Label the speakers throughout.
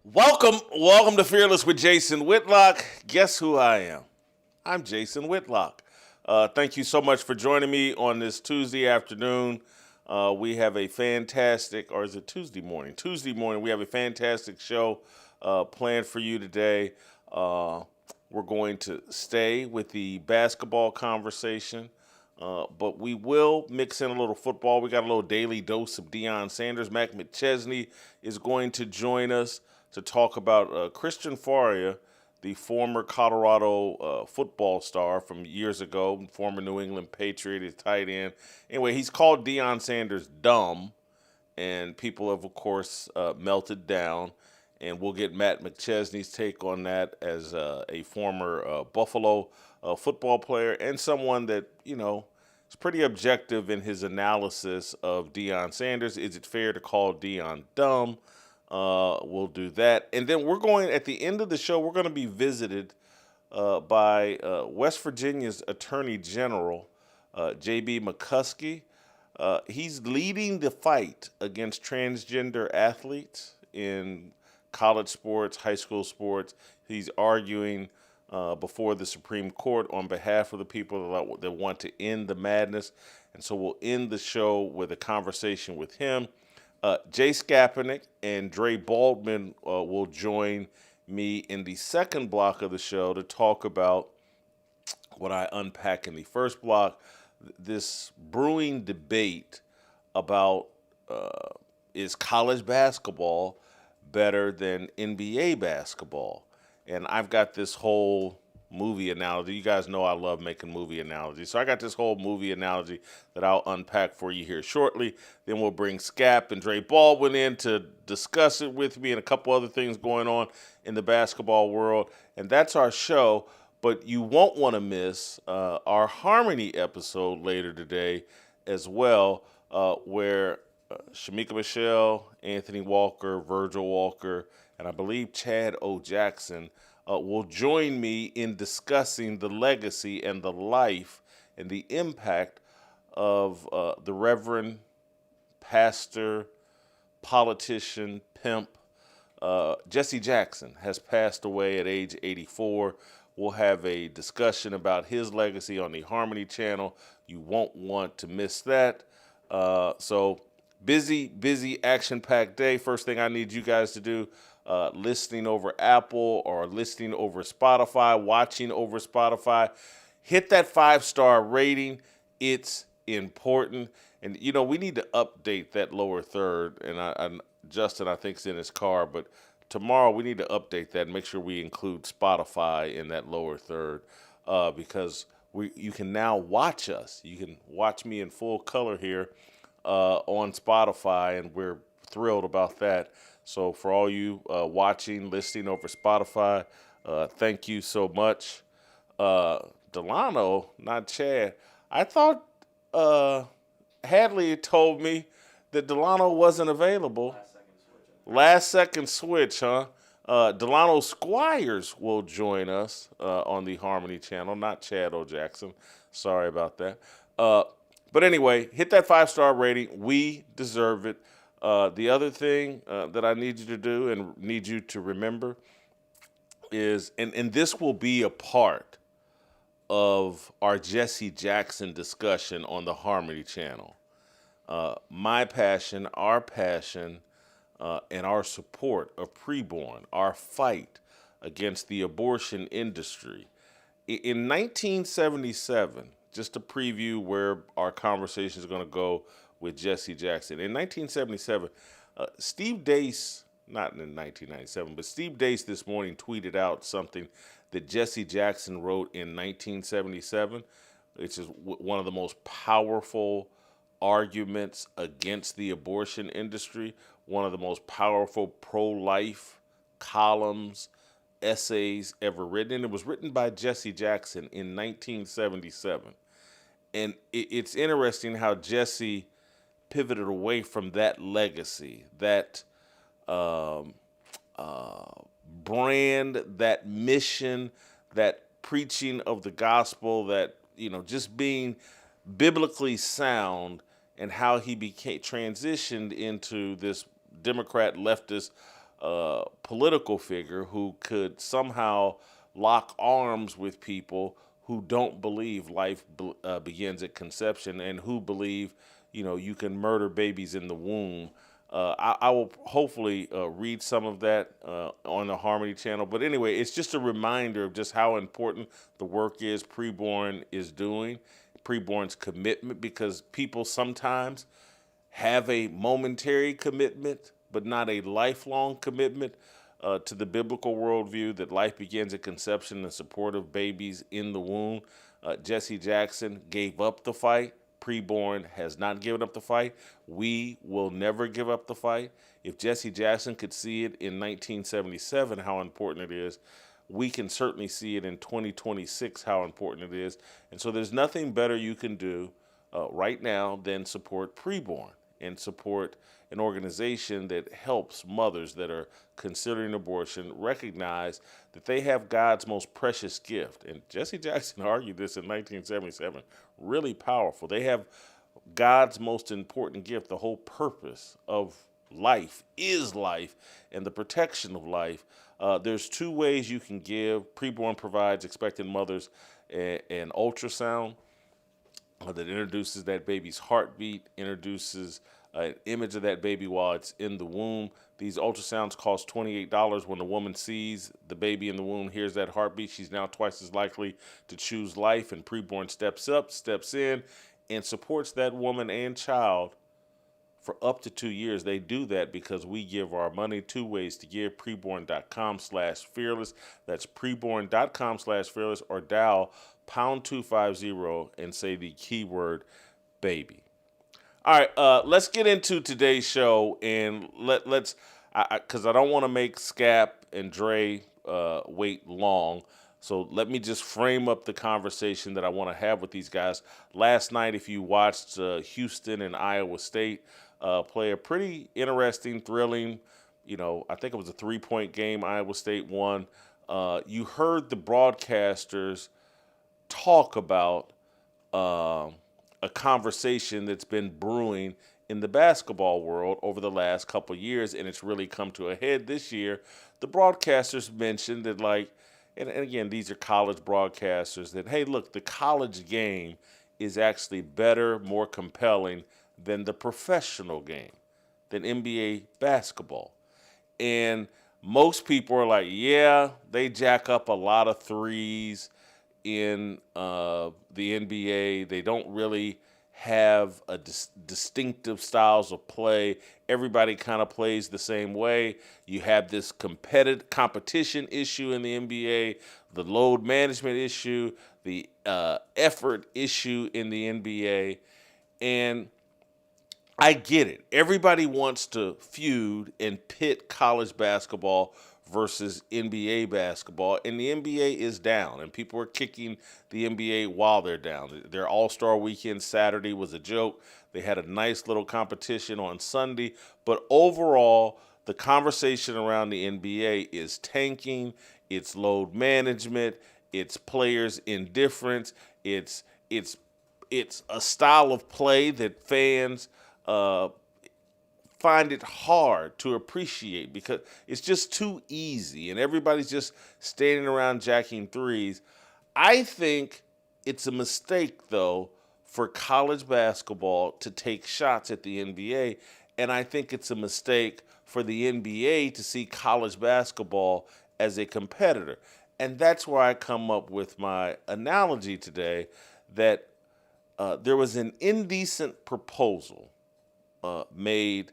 Speaker 1: Welcome to Fearless with Jason Whitlock. Guess who I am? I'm Jason Whitlock. Thank you so much for joining me on this Tuesday afternoon. We have a fantastic, or is it Tuesday morning? Tuesday morning, we have a fantastic show planned for you today. We're going to stay with the basketball conversation, but we will mix in a little football. We got a little daily dose of Deion Sanders. McChesney is going to join us to talk about Christian Fauria, the former Colorado football star from years ago, former New England Patriot, his tight end. Anyway, he's called Deion Sanders dumb, and people have, of course, melted down. And we'll get Matt McChesney's take on that as a former Buffalo football player and someone that, is pretty objective in his analysis of Deion Sanders. Is it fair to call Deion dumb? We'll do that. And then at the end of the show, we're going to be visited by West Virginia's Attorney General, J.B. McChesney. He's leading the fight against transgender athletes in college sports, high school sports. He's arguing before the Supreme Court on behalf of the people that want to end the madness. And so we'll end the show with a conversation with him. Jay Skapinac and Baldwin will join me in the second block of the show to talk about what I unpack in the first block, this brewing debate about is college basketball better than NBA basketball? And I've got this whole movie analogy. You guys know I love making movie analogies. So I got this whole movie analogy that I'll unpack for you here shortly. Then we'll bring Skap and Baldwin in to discuss it with me and a couple other things going on in the basketball world. And that's our show. But you won't want to miss our Harmony episode later today as well, where Shamika Michelle, Anthony Walker, Virgil Walker, and I believe Chad O. Jackson will join me in discussing the legacy and the life and the impact of the Reverend pastor, politician, pimp, Jesse Jackson has passed away at age 84. We'll have a discussion about his legacy on the Harmony channel. You won't want to miss that. So busy, action-packed day. First thing I need you guys to do, listening over Apple or listening over Spotify, watching over Spotify, hit that 5-star rating. It's important. And, we need to update that lower third. And Justin, I think, is in his car. But tomorrow we need to update that and make sure we include Spotify in that lower third because you can now watch us. You can watch me in full color here on Spotify, and we're thrilled about that. So for all you watching, listening over Spotify, thank you so much. Delano, not Chad. I thought Hadley told me that Delano wasn't available. Last second switch, huh? Delano Squires will join us on the Harmony channel, not Chad O. Jackson. Sorry about that. But anyway, hit that 5-star rating. We deserve it. The other thing that I need you to do and need you to remember is, and this will be a part of our Jesse Jackson discussion on the Harmony channel. My passion, our passion, and our support of PreBorn, our fight against the abortion industry. In 1977, just to preview where our conversation is going to go with Jesse Jackson. In 1977, Steve Deace, not in 1997, but Steve Deace this morning tweeted out something that Jesse Jackson wrote in 1977, which is one of the most powerful arguments against the abortion industry, one of the most powerful pro-life columns, essays ever written. And it was written by Jesse Jackson in 1977. And it's interesting how Jesse pivoted away from that legacy, that brand, that mission, that preaching of the gospel, that, just being biblically sound, and how he transitioned into this Democrat leftist political figure who could somehow lock arms with people who don't believe life begins at conception and who believe, you can murder babies in the womb. I will hopefully read some of that on the Harmony channel. But anyway, it's just a reminder of just how important the work is PreBorn is doing, PreBorn's commitment, because people sometimes have a momentary commitment, but not a lifelong commitment to the biblical worldview that life begins at conception in support of babies in the womb. Jesse Jackson gave up the fight. PreBorn has not given up the fight. We will never give up the fight. If Jesse Jackson could see it in 1977, how important it is, we can certainly see it in 2026, how important it is. And so there's nothing better you can do right now than support PreBorn and support an organization that helps mothers that are considering abortion recognize that they have God's most precious gift. And Jesse Jackson argued this in 1977, really powerful. They have God's most important gift. The whole purpose of life is life and the protection of life. There's two ways you can give. PreBorn provides expectant mothers an ultrasound that introduces that baby's heartbeat, introduces an image of that baby while it's in the womb. These ultrasounds cost $28. When the woman sees the baby in the womb, hears that heartbeat, she's now twice as likely to choose life. And PreBorn steps in, and supports that woman and child for up to 2 years. They do that because we give our money. Two ways to give: preborn.com/fearless. That's preborn.com/fearless, or dial #250 and say the keyword baby. All right, let's get into today's show, and let's because I don't want to make Skap and Dre wait long. So let me just frame up the conversation that I want to have with these guys. Last night, if you watched Houston and Iowa State play a pretty interesting, thrilling, I think it was a 3-point game. Iowa State won. You heard the broadcasters talk about a conversation that's been brewing in the basketball world over the last couple of years, and it's really come to a head this year. The broadcasters mentioned that, and again, these are college broadcasters, that, hey, look, the college game is actually better, more compelling than the professional game, than NBA basketball. And most people are like, yeah, they jack up a lot of threes in the NBA. They don't really have a distinctive styles of play. Everybody kind of plays the same way. You have this competition issue in the NBA, the load management issue, the effort issue in the NBA. And I get it. Everybody wants to feud and pit college basketball versus NBA basketball, and the NBA is down, and people are kicking the NBA while they're down. Their All-Star Weekend Saturday was a joke. They had a nice little competition on Sunday, but overall, the conversation around the NBA is tanking, it's load management, it's players' indifference, it's a style of play that fans find it hard to appreciate because it's just too easy and everybody's just standing around jacking threes. I think it's a mistake, though, for college basketball to take shots at the NBA, and I think it's a mistake for the NBA to see college basketball as a competitor. And that's where I come up with my analogy today that there was an indecent proposal made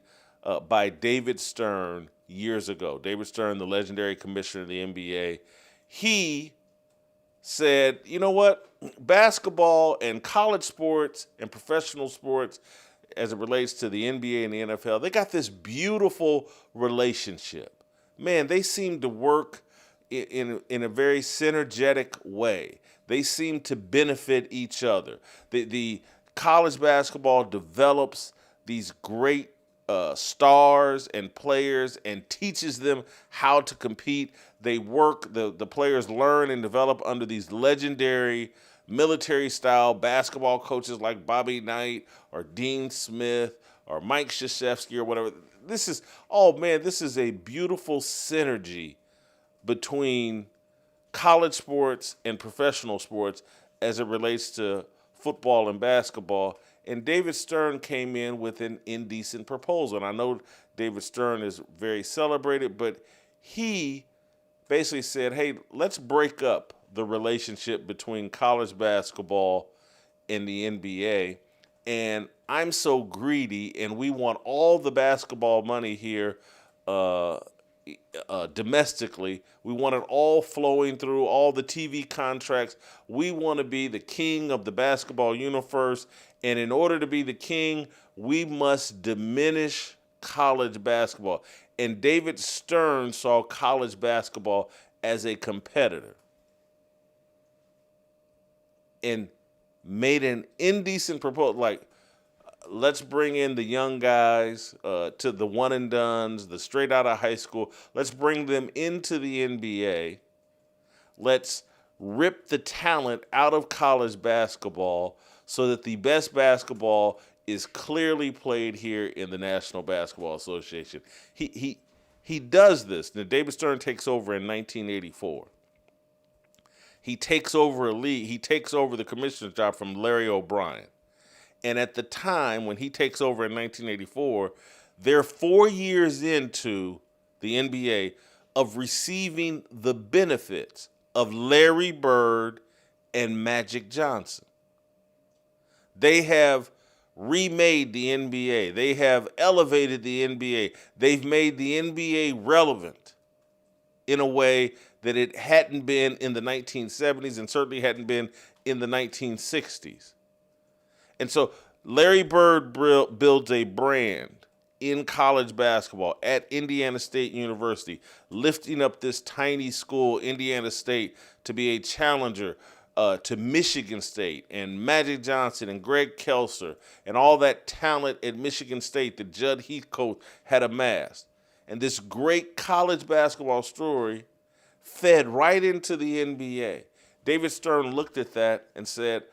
Speaker 1: by David Stern years ago. David Stern, the legendary commissioner of the NBA, he said, you know what? Basketball and college sports and professional sports, as it relates to the NBA and the NFL, they got this beautiful relationship. Man, they seem to work in a very synergetic way. They seem to benefit each other. The college basketball develops these great stars and players and teaches them how to compete. They work, the players learn and develop under these legendary military-style basketball coaches like Bobby Knight or Dean Smith or Mike Krzyzewski or whatever. this is, oh man, this is a beautiful synergy between college sports and professional sports as it relates to football and basketball. And David Stern came in with an indecent proposal. And I know David Stern is very celebrated, but he basically said, hey, let's break up the relationship between college basketball and the NBA. And I'm so greedy, and we want all the basketball money here domestically. We want it all flowing through all the TV contracts. We want to be the king of the basketball universe. And in order to be the king, we must diminish college basketball. And David Stern saw college basketball as a competitor and made an indecent proposal, like, let's bring in the young guys to the one and dones, the straight out of high school. Let's bring them into the NBA. Let's rip the talent out of college basketball so that the best basketball is clearly played here in the National Basketball Association. He does this. Now, David Stern takes over in 1984. He takes over a league. He takes over the commissioner's job from Larry O'Brien. And at the time when he takes over in 1984, they're 4 years into the NBA of receiving the benefits of Larry Bird and Magic Johnson. They have remade the NBA. They have elevated the NBA. They've made the NBA relevant in a way that it hadn't been in the 1970s and certainly hadn't been in the 1960s. And so Larry Bird builds a brand in college basketball at Indiana State University, lifting up this tiny school, Indiana State, to be a challenger to Michigan State and Magic Johnson and Greg Kelser and all that talent at Michigan State that Judd Heathcote had amassed. And this great college basketball story fed right into the NBA. David Stern looked at that and said,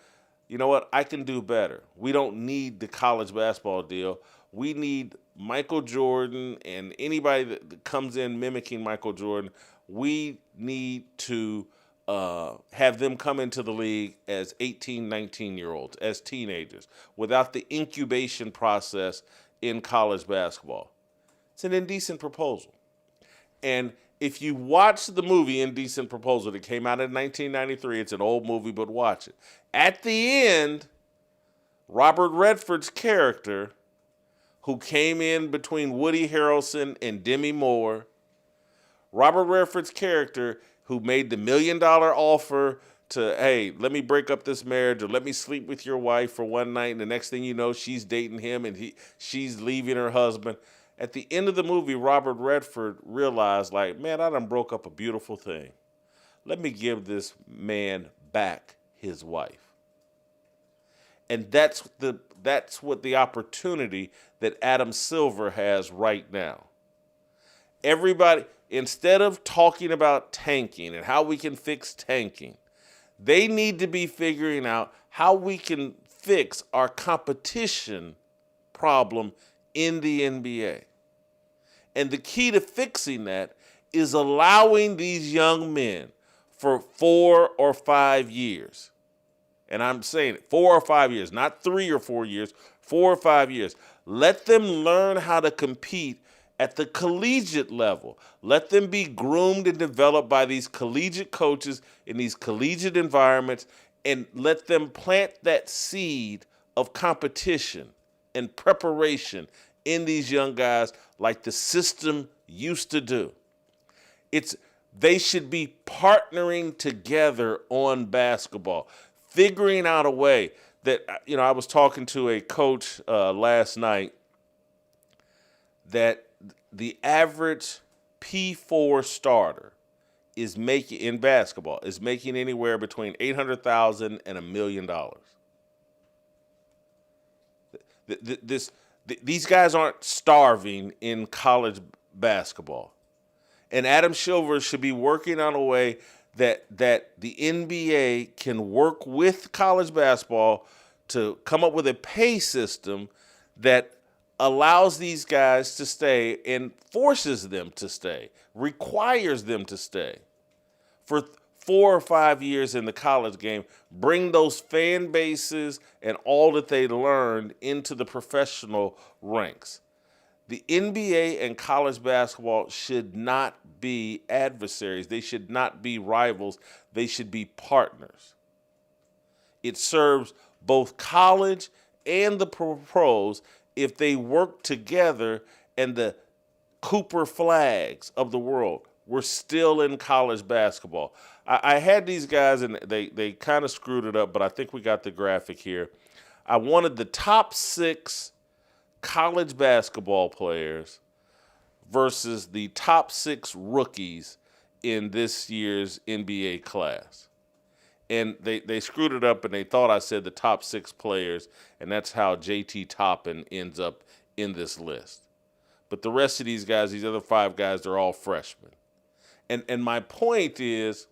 Speaker 1: you know what, I can do better. We don't need the college basketball deal. We need Michael Jordan and anybody that comes in mimicking Michael Jordan. We need to have them come into the league as 18, 19-year-olds, as teenagers, without the incubation process in college basketball. It's an indecent proposal. And if you watch the movie Indecent Proposal that came out in 1993, it's an old movie, but watch it. At the end, Robert Redford's character, who came in between Woody Harrelson and Demi Moore, Robert Redford's character, who made the $1 million offer to, hey, let me break up this marriage or let me sleep with your wife for one night, and the next thing you know, she's dating him and she's leaving her husband. At the end of the movie, Robert Redford realized, like, man, I done broke up a beautiful thing. Let me give this man back his wife. And that's what the opportunity that Adam Silver has right now. Everybody, instead of talking about tanking and how we can fix tanking, they need to be figuring out how we can fix our competition problem in the NBA. And the key to fixing that is allowing these young men for 4 or 5 years. And I'm saying it, 4 or 5 years, not 3 or 4 years, 4 or 5 years. Let them learn how to compete at the collegiate level. Let them be groomed and developed by these collegiate coaches in these collegiate environments, and let them plant that seed of competition and preparation in these young guys like the system used to do. They should be partnering together on basketball, figuring out a way that, I was talking to a coach last night that the average P4 starter is making in basketball is making anywhere between $800,000 and $1 million. These guys aren't starving in college basketball. And Adam Silver should be working on a way that the NBA can work with college basketball to come up with a pay system that allows these guys to stay and forces them to stay, requires them to stay for 4 or 5 years in the college game, bring those fan bases and all that they learned into the professional ranks. The NBA and college basketball should not be adversaries. They should not be rivals. They should be partners. It serves both college and the pros if they work together, and the Cooper Flags of the world were still in college basketball. I had these guys, and they kind of screwed it up, but I think we got the graphic here. I wanted the top 6 college basketball players versus the top 6 rookies in this year's NBA class. And they screwed it up, and they thought I said the top 6 players, and that's how JT Toppin ends up in this list. But the rest of these guys, these other 5 guys, they're all freshmen. And my point is,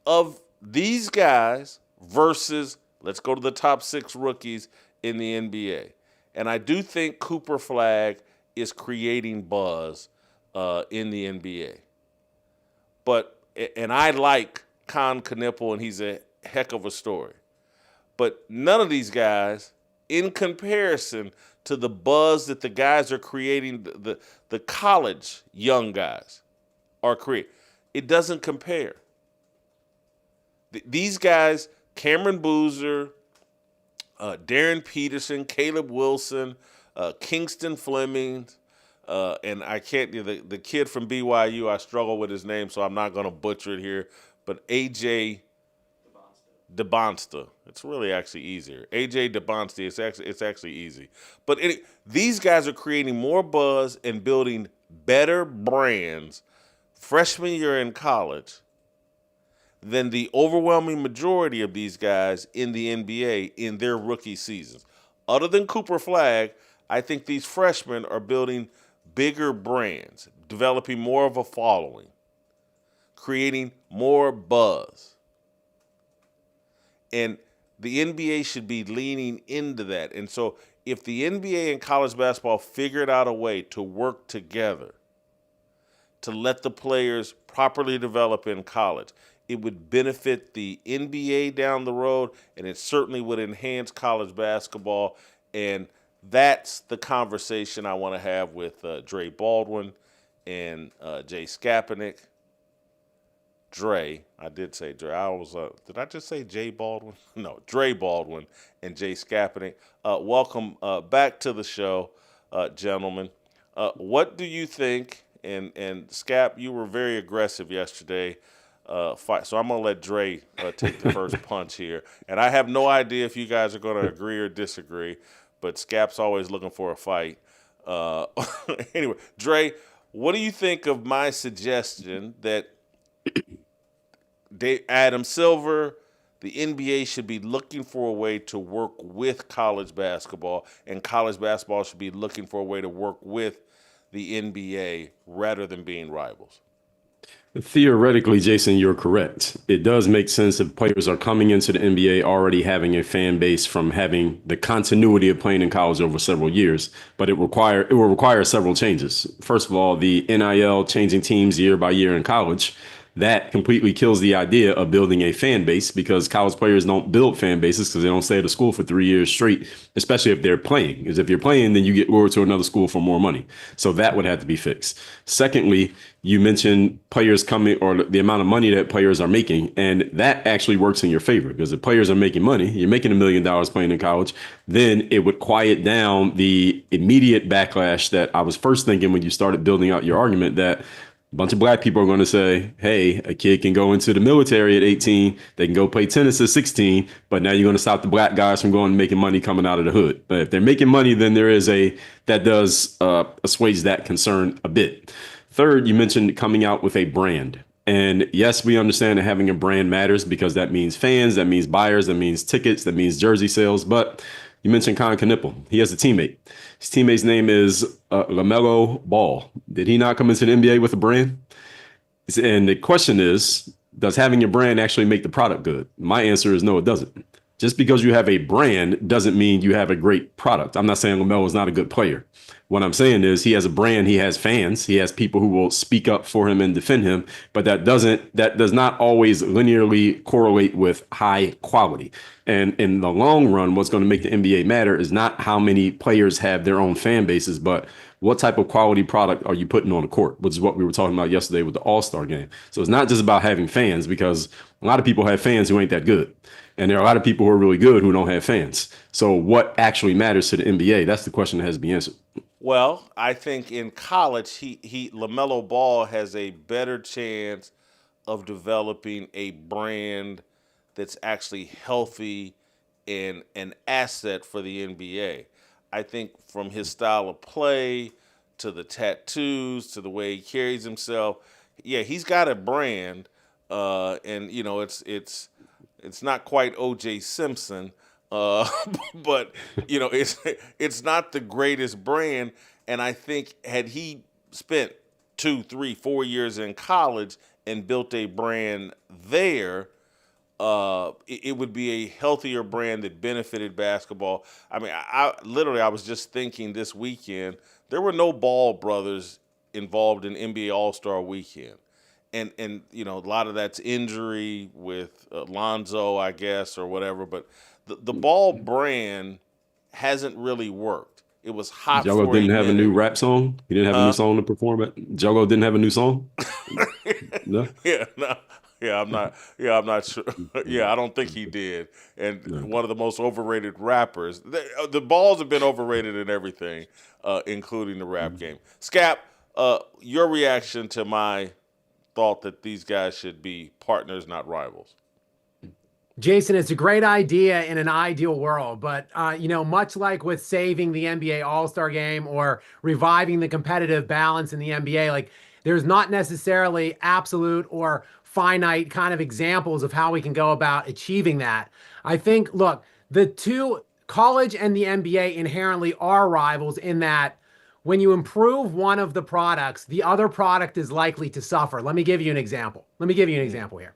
Speaker 1: of these guys versus, let's go to the top 6 rookies in the NBA. And I do think Cooper Flag is creating buzz in the NBA. And I like Con Knipple, and he's a heck of a story. But none of these guys, in comparison to the buzz that the guys are creating, the college young guys are creating, it doesn't compare. These guys, Cameron Boozer, Darren Peterson, Caleb Wilson, Kingston Fleming, and I can't, the kid from BYU, I struggle with his name, so I'm not going to butcher it here, but AJ DeBonsta. It's really actually easier. AJ DeBonsta, it's actually easy. But these guys are creating more buzz and building better brands freshman year in college than the overwhelming majority of these guys in the NBA in their rookie seasons. Other than Cooper Flag, I think these freshmen are building bigger brands, developing more of a following, creating more buzz. And the NBA should be leaning into that. And so if the NBA and college basketball figured out a way to work together to let the players properly develop in college, it would benefit the NBA down the road, and it certainly would enhance college basketball. And that's the conversation I want to have with Dre Baldwin and Jay Skapinac. Dre, I did say Dre. Did I just say Jay Baldwin? No, Dre Baldwin and Jay Skapinac. Welcome back to the show, gentlemen. What do you think? And Skap, you were very aggressive yesterday. Fight. So I'm going to let Dre take the first punch here. And I have no idea if you guys are going to agree or disagree, but Skap's always looking for a fight. Anyway, Dre, what do you think of my suggestion that Adam Silver, the NBA should be looking for a way to work with college basketball, and college basketball should be looking for a way to work with the NBA rather than being rivals?
Speaker 2: Theoretically, Jason, you're correct. It does make sense if players are coming into the NBA already having a fan base from having the continuity of playing in college over several years, but it will require several changes. First of all, the NIL changing teams year by year in college, that completely kills the idea of building a fan base, because college players don't build fan bases because they don't stay at a school for 3 years straight, especially if they're playing. Because if you're playing, then you get lured to another school for more money. So that would have to be fixed. Secondly, you mentioned players coming, or the amount of money that players are making, and that actually works in your favor, because if players are making money, you're making $1 million playing in college, then it would quiet down the immediate backlash that I was first thinking when you started building out your argument, that a bunch of black people are going to say, hey, a kid can go into the military at 18, they can go play tennis at 16, but now you're going to stop the black guys from going and making money coming out of the hood. But if they're making money, then that does assuage that concern a bit. Third, you mentioned coming out with a brand. And yes, we understand that having a brand matters, because that means fans, that means buyers, that means tickets, that means jersey sales. But you mentioned Con Knipple. He has a teammate. His teammate's name is LaMelo Ball. Did he not come into the NBA with a brand? And the question is, does having a brand actually make the product good? My answer is no, it doesn't. Just because you have a brand doesn't mean you have a great product. I'm not saying LaMelo is not a good player. What I'm saying is he has a brand, he has fans, he has people who will speak up for him and defend him, but that does not always linearly correlate with high quality. And in the long run, what's going to make the NBA matter is not how many players have their own fan bases, but what type of quality product are you putting on the court, which is what we were talking about yesterday with the All-Star game. So it's not just about having fans, because a lot of people have fans who ain't that good. And there are a lot of people who are really good who don't have fans. So what actually matters to the NBA? That's the question that has to be answered.
Speaker 1: Well, I think in college, LaMelo Ball has a better chance of developing a brand that's actually healthy and an asset for the NBA. I think from his style of play to the tattoos to the way he carries himself, yeah, he's got a brand, and you know it's not quite O.J. Simpson, but you know it's not the greatest brand. And I think had he spent 2, 3, 4 years in college and built a brand there, it would be a healthier brand that benefited basketball. I mean, I was just thinking this weekend, there were no Ball brothers involved in NBA All-Star weekend. And you know, a lot of that's injury with Lonzo, I guess, or whatever. But the Ball brand hasn't really worked. It was hot
Speaker 2: Jello
Speaker 1: for
Speaker 2: didn't
Speaker 1: a
Speaker 2: have a
Speaker 1: minute.
Speaker 2: new rap song. He didn't have a new song to perform it. Jello didn't have a new song. No.
Speaker 1: Yeah, no. Yeah, I'm not. Yeah, I'm not sure. Yeah, I don't think he did. And one of the most overrated rappers. The Balls have been overrated in everything, including the rap game. Skap, your reaction to my thought that these guys should be partners, not rivals.
Speaker 3: Jason, it's a great idea in an ideal world, but much like with saving the NBA All-Star Game or reviving the competitive balance in the NBA, like there's not necessarily absolute or finite kind of examples of how we can go about achieving that. I think, look, the two, college and the NBA, inherently are rivals in that when you improve one of the products, the other product is likely to suffer. Let me give you an example. Here.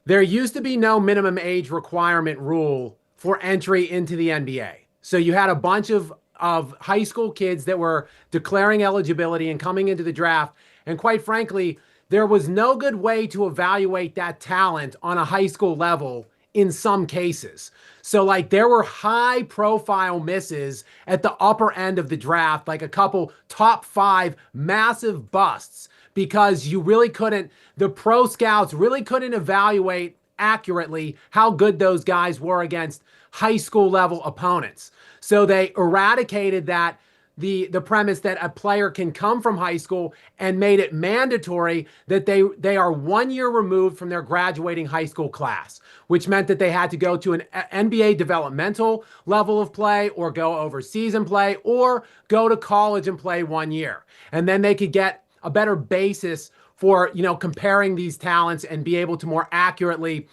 Speaker 3: There used to be no minimum age requirement rule for entry into the NBA. So you had a bunch of high school kids that were declaring eligibility and coming into the draft. And quite frankly, there was no good way to evaluate that talent on a high school level in some cases. So like there were high profile misses at the upper end of the draft, like a couple top 5 massive busts, because you really couldn't, the pro scouts really couldn't evaluate accurately how good those guys were against high school level opponents. So they eradicated that, the premise that a player can come from high school, and made it mandatory that they are 1 year removed from their graduating high school class, which meant that they had to go to an NBA developmental level of play, or go overseas and play, or go to college and play 1 year. And then they could get a better basis for, comparing these talents and be able to more accurately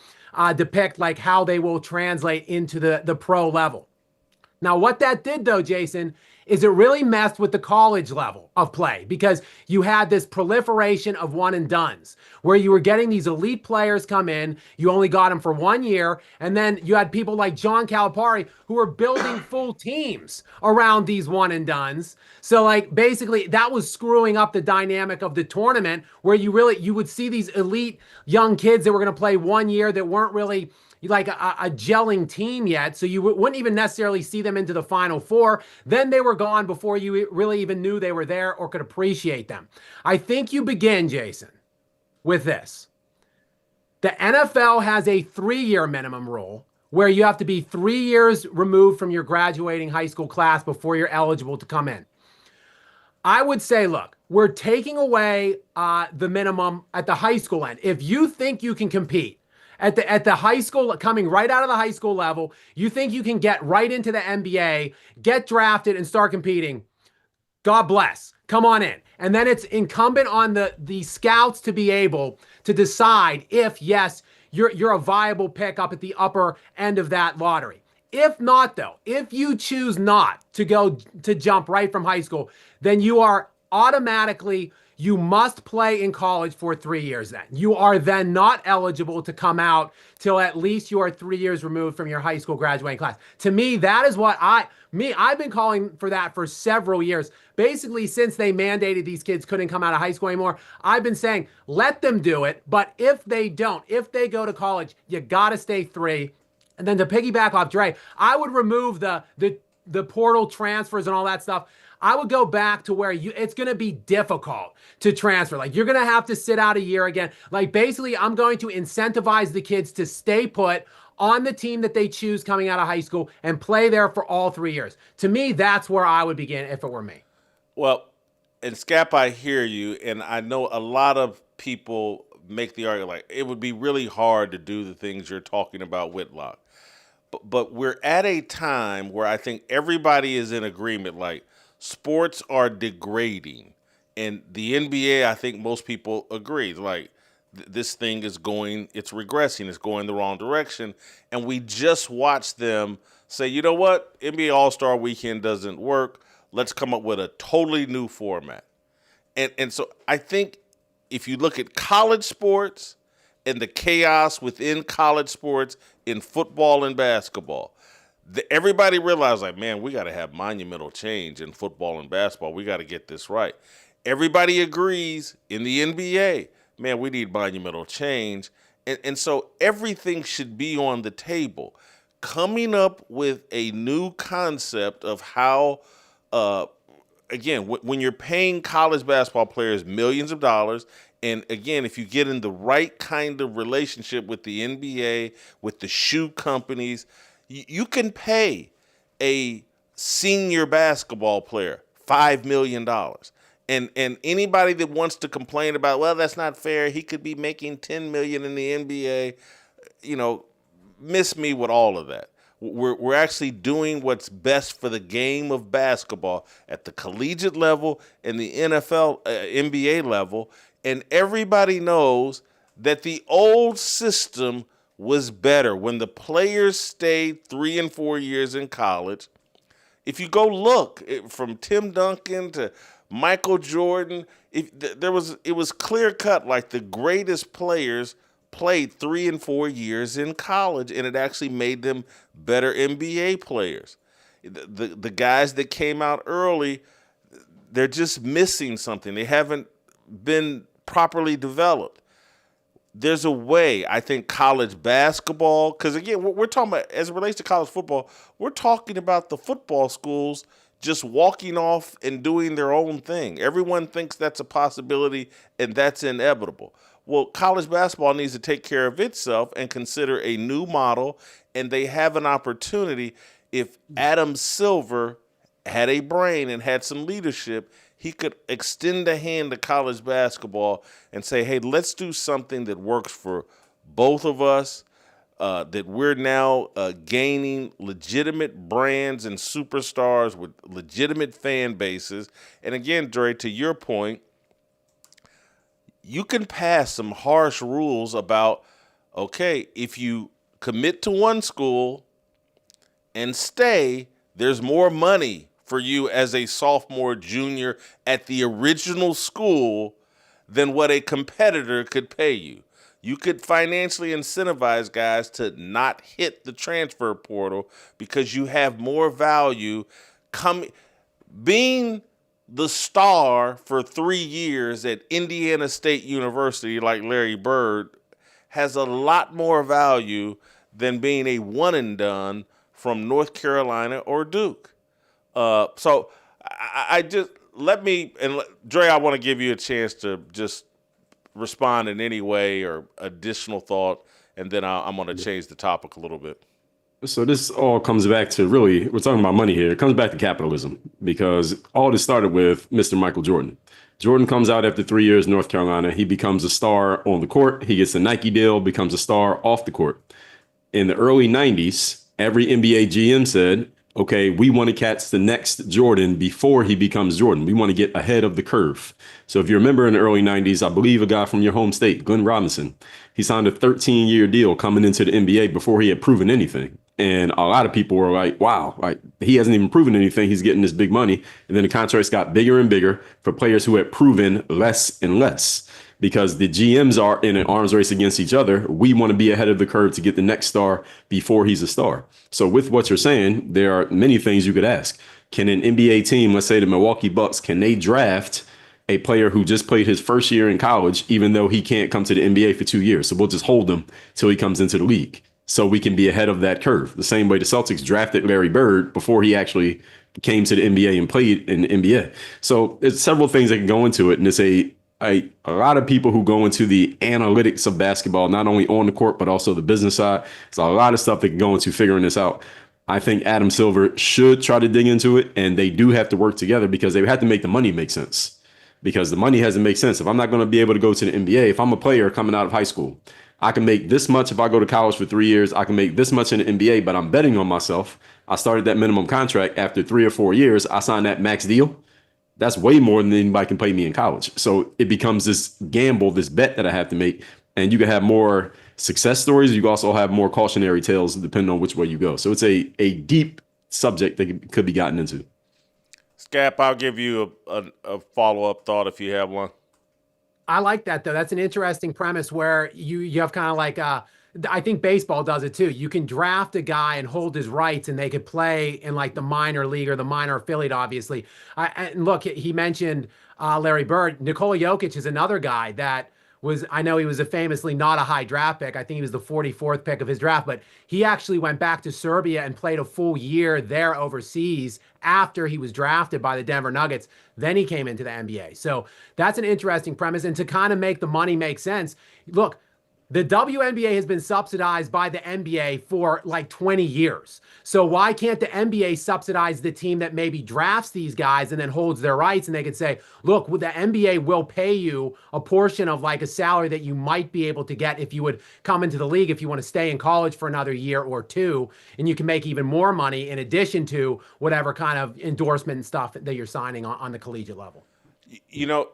Speaker 3: depict like how they will translate into the pro level. Now, what that did though, Jason, is it really messed with the college level of play, because you had this proliferation of one and dones where you were getting these elite players come in, you only got them for 1 year, and then you had people like John Calipari who were building full teams around these one and dones. So like basically that was screwing up the dynamic of the tournament, where you would see these elite young kids that were going to play 1 year that weren't really like a gelling team yet. So you wouldn't even necessarily see them into the Final Four. Then they were gone before you really even knew they were there or could appreciate them. I think you begin, Jason, with this. The NFL has a 3-year minimum rule where you have to be 3 years removed from your graduating high school class before you're eligible to come in. I would say, look, we're taking away the minimum at the high school end. If you think you can compete at the high school, coming right out of the high school level, you think you can get right into the NBA, get drafted and start competing, God bless. Come on in. And then it's incumbent on the scouts to be able to decide if, yes, you're a viable pick up at the upper end of that lottery. If not, though, if you choose not to jump right from high school, then you are automatically, you must play in college for 3 years then. You are then not eligible to come out till at least you are 3 years removed from your high school graduating class. To me, that is what I've been calling for that for several years. Basically, since they mandated these kids couldn't come out of high school anymore, I've been saying, let them do it. But if they don't, if they go to college, you got to stay 3. And then to piggyback off Dre, I would remove the portal transfers and all that stuff. I would go back to where it's going to be difficult to transfer. Like, you're going to have to sit out a year again. Like, basically, I'm going to incentivize the kids to stay put on the team that they choose coming out of high school and play there for all 3 years. To me, that's where I would begin if it were me.
Speaker 1: Well, and Scap, I hear you, and I know a lot of people make the argument like it would be really hard to do the things you're talking about, Whitlock. But we're at a time where I think everybody is in agreement, like, sports are degrading. And the NBA, I think most people agree, like, this thing is it's regressing, it's going the wrong direction. And we just watched them say, you know what, NBA All-Star Weekend doesn't work. Let's come up with a totally new format. And so I think if you look at college sports and the chaos within college sports in football and basketball, everybody realized, like, man, we got to have monumental change in football and basketball. We got to get this right. Everybody agrees in the NBA, man, we need monumental change. And so everything should be on the table. Coming up with a new concept of how, again, when you're paying college basketball players millions of dollars, and again, if you get in the right kind of relationship with the NBA, with the shoe companies, you can pay a senior basketball player $5 million. And anybody that wants to complain about, well, that's not fair, he could be making $10 million in the NBA, miss me with all of that. We're actually doing what's best for the game of basketball at the collegiate level and the NFL, NBA level. And everybody knows that the old system was better when the players stayed 3 and 4 years in college. If you go look from Tim Duncan to Michael Jordan, it was clear cut, like the greatest players played 3 and 4 years in college, and it actually made them better NBA players. The guys that came out early, they're just missing something. They haven't been properly developed. There's a way, I think, college basketball, because again, we're talking about, as it relates to college football, we're talking about the football schools just walking off and doing their own thing. Everyone thinks that's a possibility and that's inevitable. Well, college basketball needs to take care of itself and consider a new model, and they have an opportunity. If Adam Silver had a brain and had some leadership, he could extend a hand to college basketball and say, hey, let's do something that works for both of us, that we're now gaining legitimate brands and superstars with legitimate fan bases. And again, Dre, to your point, you can pass some harsh rules about, okay, if you commit to one school and stay, there's more money for you as a sophomore, junior at the original school than what a competitor could pay you. You could financially incentivize guys to not hit the transfer portal because you have more value being the star for 3 years at Indiana State University, like Larry Bird, has a lot more value than being a one and done from North Carolina or Duke. So I just Dre, I want to give you a chance to just respond in any way or additional thought, and then I'm going to change the topic a little bit.
Speaker 2: So this all comes back to, really, we're talking about money here. It comes back to capitalism, because all this started with Mr. Michael Jordan. Jordan comes out after 3 years in North Carolina. He becomes a star on the court. He gets a Nike deal, becomes a star off the court. In the early 90s, every NBA GM said, okay, we want to catch the next Jordan before he becomes Jordan. We want to get ahead of the curve. So if you remember in the early 90s, I believe a guy from your home state, Glenn Robinson, he signed a 13-year deal coming into the NBA before he had proven anything. And a lot of people were like, wow, like he hasn't even proven anything. He's getting this big money. And then the contracts got bigger and bigger for players who had proven less and less because the GMs are in an arms race against each other. We want to be ahead of the curve to get the next star before he's a star. So with what you're saying, there are many things you could ask. Can an NBA team, let's say the Milwaukee Bucks, can they draft a player who just played his first year in college, even though he can't come to the NBA for 2 years? So we'll just hold him till he comes into the league, so we can be ahead of that curve. The same way the Celtics drafted Larry Bird before he actually came to the NBA and played in the NBA. So there's several things that can go into it. And it's a lot of people who go into the analytics of basketball, not only on the court, but also the business side. There's a lot of stuff that can go into figuring this out. I think Adam Silver should try to dig into it, and they do have to work together because they have to make the money make sense. Because the money has to make sense. If I'm not going to be able to go to the NBA, if I'm a player coming out of high school, I can make this much if I go to college for 3 years. I can make this much in the NBA, but I'm betting on myself. I started that minimum contract after 3 or 4 years. I signed that max deal. That's way more than anybody can pay me in college. So it becomes this gamble, this bet that I have to make. And you can have more success stories. You can also have more cautionary tales depending on which way you go. So it's a deep subject that could be gotten into.
Speaker 1: Scap, I'll give you a follow-up thought if you have one.
Speaker 3: I like that, though. That's an interesting premise where you have kind of like I think baseball does it too. You can draft a guy and hold his rights, and they could play in like the minor league or the minor affiliate, obviously. And look, he mentioned Larry Bird. Nikola Jokic is another guy that I know he was famously not a high draft pick. I think he was the 44th pick of his draft, but he actually went back to Serbia and played a full year there overseas after he was drafted by the Denver Nuggets. Then he came into the NBA. So that's an interesting premise. And to kind of make the money make sense, look, the WNBA has been subsidized by the NBA for like 20 years. So why can't the NBA subsidize the team that maybe drafts these guys and then holds their rights? And they could say, look, the NBA will pay you a portion of like a salary that you might be able to get if you would come into the league, if you want to stay in college for another year or two, and you can make even more money in addition to whatever kind of endorsement and stuff that you're signing on the collegiate level.
Speaker 1: You know,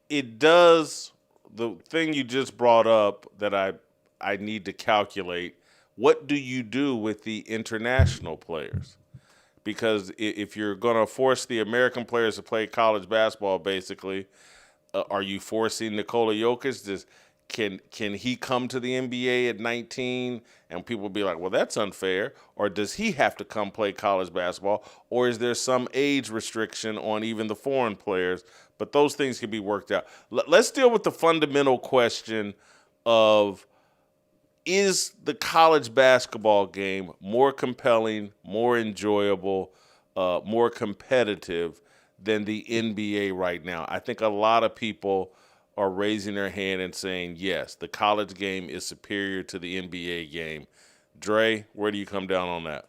Speaker 1: it does. The thing you just brought up that I need to calculate, what do you do with the international players? Because if you're going to force the American players to play college basketball, basically, are you forcing Nikola Jokic? Can he come to the NBA at 19 and people will be like, well, that's unfair? Or does he have to come play college basketball? Or is there some age restriction on even the foreign players? But those things can be worked out. Let's deal with the fundamental question of, is the college basketball game more compelling, more enjoyable, more competitive than the NBA right now? I think a lot of people are raising their hand and saying, yes, the college game is superior to the NBA game. Dre, where do you come down on that?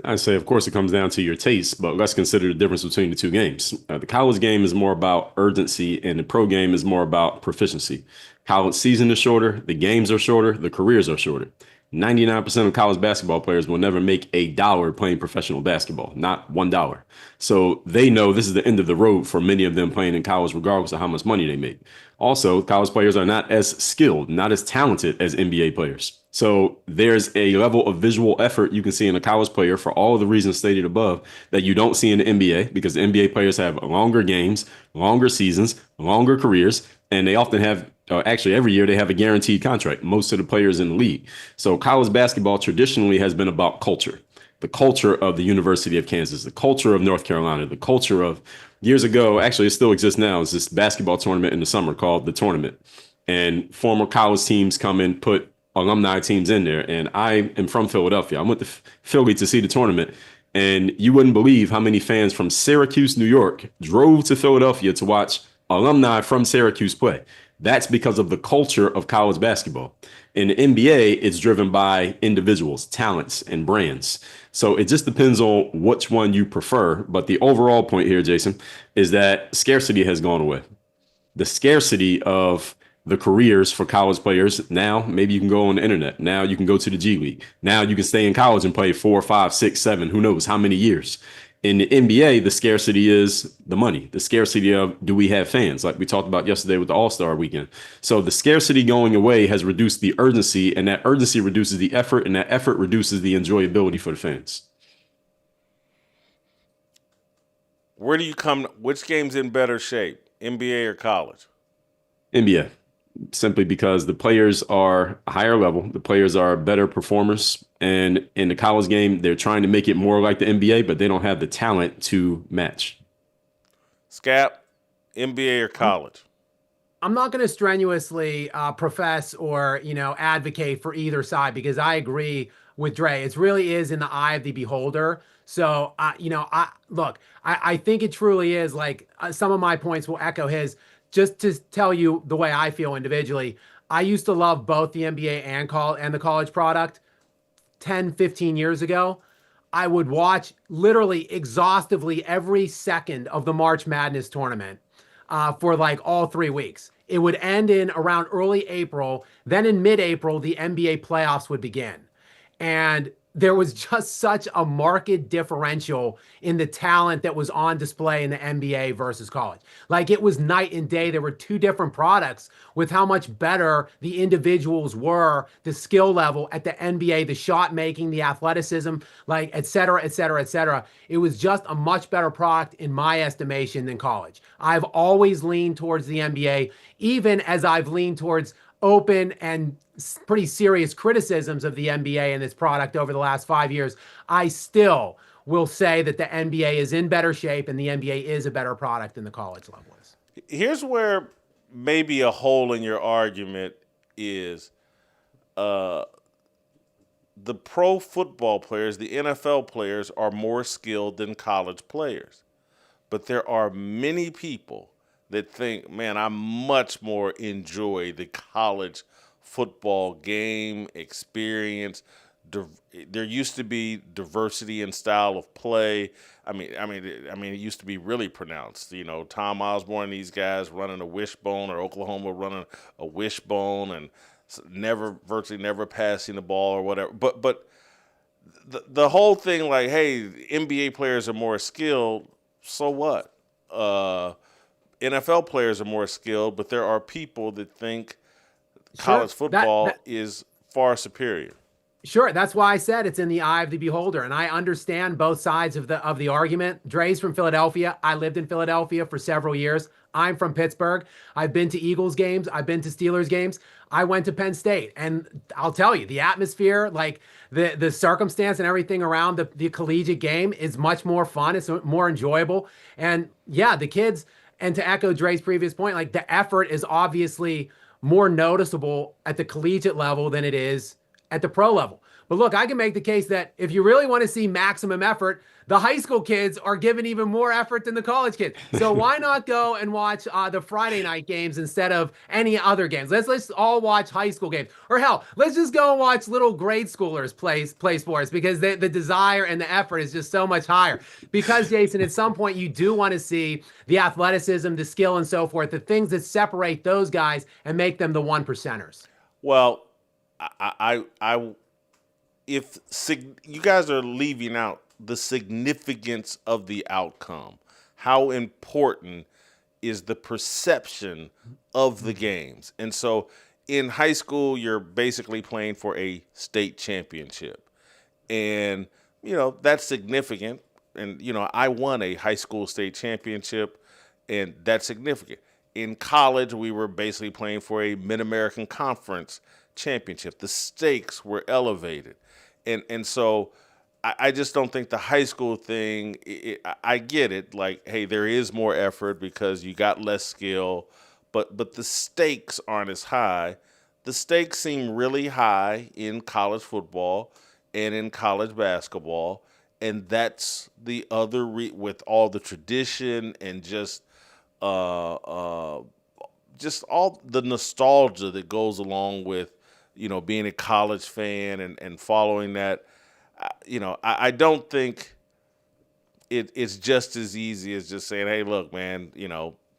Speaker 2: I say, of course, it comes down to your taste, but let's consider the difference between the two games. The college game is more about urgency, and the pro game is more about proficiency. College season is shorter, the games are shorter, the careers are shorter. 99% of college basketball players will never make $1 playing professional basketball, not $1. So they know this is the end of the road for many of them playing in college, regardless of how much money they make. Also, college players are not as skilled, not as talented as NBA players. So there's a level of visual effort you can see in a college player for all of the reasons stated above that you don't see in the NBA, because the NBA players have longer games, longer seasons, longer careers, and they often have, actually every year they have a guaranteed contract, most of the players in the league. So college basketball traditionally has been about culture. The culture of the University of Kansas, the culture of North Carolina, the culture of years ago, actually it still exists now, is this basketball tournament in the summer called the tournament. And former college teams come and put alumni teams in there. And I am from Philadelphia. I went to Philly to see the tournament. And you wouldn't believe how many fans from Syracuse, New York, drove to Philadelphia to watch alumni from Syracuse play. That's because of the culture of college basketball. In the NBA, it's driven by individuals, talents, and brands. So it just depends on which one you prefer. But the overall point here, Jason, is that scarcity has gone away. The scarcity of the careers for college players. Now, maybe you can go on the internet. Now you can go to the G League. Now you can stay in college and play 4, 5, 6, 7, who knows how many years. In the NBA, the scarcity is the money. The scarcity of, do we have fans? Like we talked about yesterday with the All-Star weekend. So the scarcity going away has reduced the urgency, and that urgency reduces the effort, and that effort reduces the enjoyability for the fans.
Speaker 1: Where do you come? Which game's in better shape, NBA or college?
Speaker 2: NBA, simply because the players are a higher level, the players are better performers, and in the college game, they're trying to make it more like the NBA, but they don't have the talent to match.
Speaker 1: Scap, NBA or college?
Speaker 3: I'm not going to strenuously profess or, advocate for either side, because I agree with Dre. It really is in the eye of the beholder. So, I think it truly is like some of my points will echo his. Just to tell you the way I feel individually, I used to love both the NBA and the college product 10, 15 years ago. I would watch literally exhaustively every second of the March Madness tournament for like all 3 weeks. It would end in around early April. Then in mid-April, the NBA playoffs would begin. And there was just such a marked differential in the talent that was on display in the NBA versus college. Like it was night and day. There were two different products with how much better the individuals were, the skill level at the NBA, the shot making, the athleticism, like et cetera, et cetera, et cetera. It was just a much better product in my estimation than college. I've always leaned towards the NBA, even as I've leaned towards open and pretty serious criticisms of the NBA and its product over the last 5 years. I still will say that the NBA is in better shape and the NBA is a better product than the college level is.
Speaker 1: Here's where maybe a hole in your argument is the pro football players, the NFL players, are more skilled than college players. But there are many people that think, man, I much more enjoy the college football game experience. There used to be diversity in style of play. I mean, it used to be really pronounced. Tom Osborne, these guys running a wishbone, or Oklahoma running a wishbone, and virtually never passing the ball or whatever. But the whole thing, like, hey, NBA players are more skilled. So what? NFL players are more skilled, but there are people that think college football is far superior.
Speaker 3: Sure, that's why I said it's in the eye of the beholder, and I understand both sides of the argument. Dre's from Philadelphia. I lived in Philadelphia for several years. I'm from Pittsburgh. I've been to Eagles games. I've been to Steelers games. I went to Penn State, and I'll tell you, the atmosphere, like the circumstance and everything around the collegiate game is much more fun. It's more enjoyable, and yeah, the kids. And to echo Dre's previous point, like the effort is obviously more noticeable at the collegiate level than it is at the pro level. But look, I can make the case that if you really want to see maximum effort, the high school kids are given even more effort than the college kids. So why not go and watch the Friday night games instead of any other games? Let's all watch high school games. Or hell, let's just go and watch little grade schoolers play sports, because the desire and the effort is just so much higher. Because, Jason, at some point you do want to see the athleticism, the skill, and so forth, the things that separate those guys and make them the one percenters.
Speaker 1: Well, if you guys are leaving out the significance of the outcome, how important is the perception of the games? And so in high school, you're basically playing for a state championship. And, that's significant. And, I won a high school state championship, and that's significant. In college, we were basically playing for a Mid-American Conference championship. The stakes were elevated. And so I just don't think the high school thing, I get it. Like, hey, there is more effort because you got less skill, but the stakes aren't as high. The stakes seem really high in college football and in college basketball. And that's the other, with all the tradition and just all the nostalgia that goes along with, being a college fan and following that. I don't think it's just as easy as just saying, hey, look, man,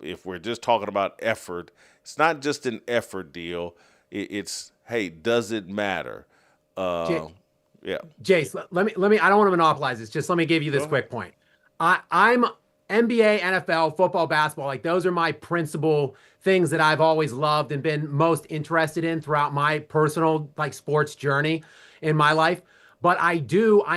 Speaker 1: if we're just talking about effort, it's not just an effort deal. It's, hey, does it matter? Yeah.
Speaker 3: Jace, let me, I don't want to monopolize this. Just let me give you this quick point. I'm NBA, NFL, football, basketball. Like those are my principal things that I've always loved and been most interested in throughout my personal like sports journey in my life. But I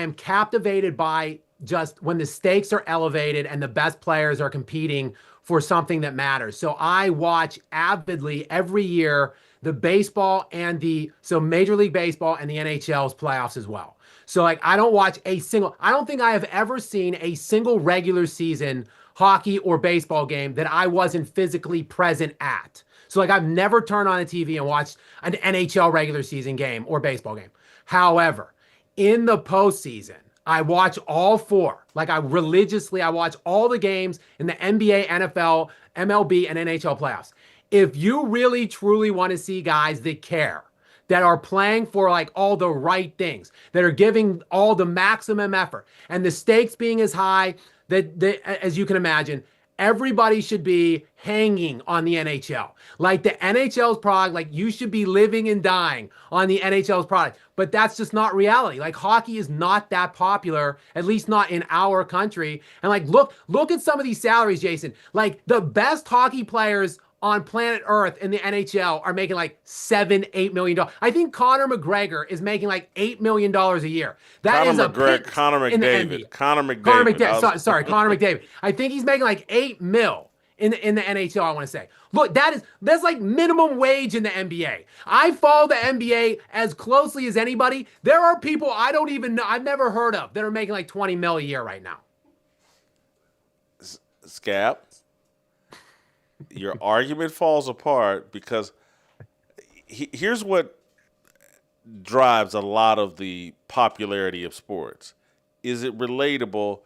Speaker 3: am captivated by just when the stakes are elevated and the best players are competing for something that matters. So I watch avidly every year the baseball and so Major League Baseball and the NHL's playoffs as well. So like I don't think I have ever seen a single regular season hockey or baseball game that I wasn't physically present at. So like I've never turned on the TV and watched an NHL regular season game or baseball game. However, in the postseason, I watch all four. Like I watch all the games in the NBA, NFL, MLB, and NHL playoffs. If you really truly want to see guys that care, that are playing for like all the right things, that are giving all the maximum effort, and the stakes being as high that as you can imagine, everybody should be hanging on the NHL. Like the NHL's product, like you should be living and dying on the NHL's product. But that's just not reality. Like hockey is not that popular, at least not in our country. And like look at some of these salaries, Jason. Like the best hockey players on planet Earth in the NHL are making like $7-8 million. I think Conor McGregor is making like $8 million a year.
Speaker 1: Conor McDavid.
Speaker 3: Sorry, Conor McDavid. I think he's making like $8 million in the NHL, I want to say. Look, that's like minimum wage in the NBA. I follow the NBA as closely as anybody. There are people I don't even know, I've never heard of, that are making like $20 million a year right now.
Speaker 1: Scap, your argument falls apart because here's what drives a lot of the popularity of sports. Is it relatable?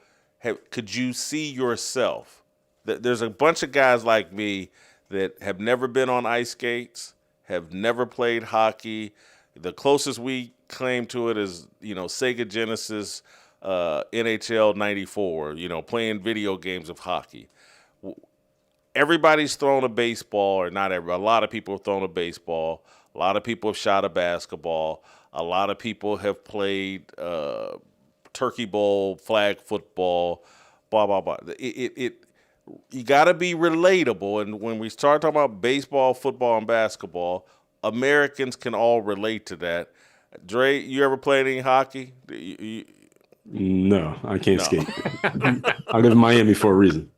Speaker 1: Could you see yourself? There's a bunch of guys like me that have never been on ice skates, have never played hockey. The closest we claim to it is, Sega Genesis, NHL 94, playing video games of hockey. Everybody's thrown a baseball, or not everybody. A lot of people have thrown a baseball. A lot of people have shot a basketball. A lot of people have played turkey bowl, flag football, blah, blah, blah. You got to be relatable. And when we start talking about baseball, football, and basketball, Americans can all relate to that. Dre, you ever played any hockey?
Speaker 2: No, I can't skate. I live in Miami for a reason.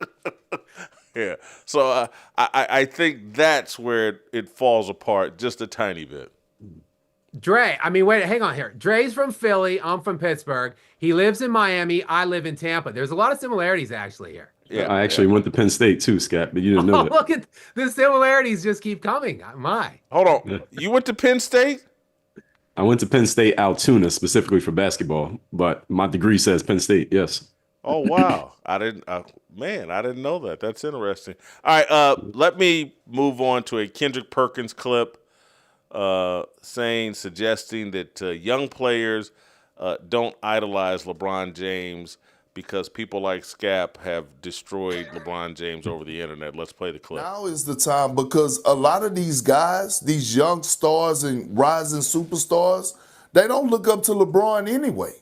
Speaker 1: Yeah. So I think that's where it falls apart just a tiny bit.
Speaker 3: Dre, wait, hang on here. Dre's from Philly. I'm from Pittsburgh. He lives in Miami. I live in Tampa. There's a lot of similarities actually here.
Speaker 2: Yeah, I actually went to Penn State too, Scott, but you didn't know that.
Speaker 3: Look at the similarities just keep coming.
Speaker 1: Hold on. Yeah. You went to Penn State?
Speaker 2: I went to Penn State Altoona specifically for basketball, but my degree says Penn State, yes.
Speaker 1: Oh, wow. I didn't know that. That's interesting. All right, let me move on to a Kendrick Perkins clip suggesting that young players don't idolize LeBron James because people like Skap have destroyed LeBron James over the internet. Let's play the clip.
Speaker 4: Now is the time, because a lot of these guys, these young stars and rising superstars, they don't look up to LeBron anyway.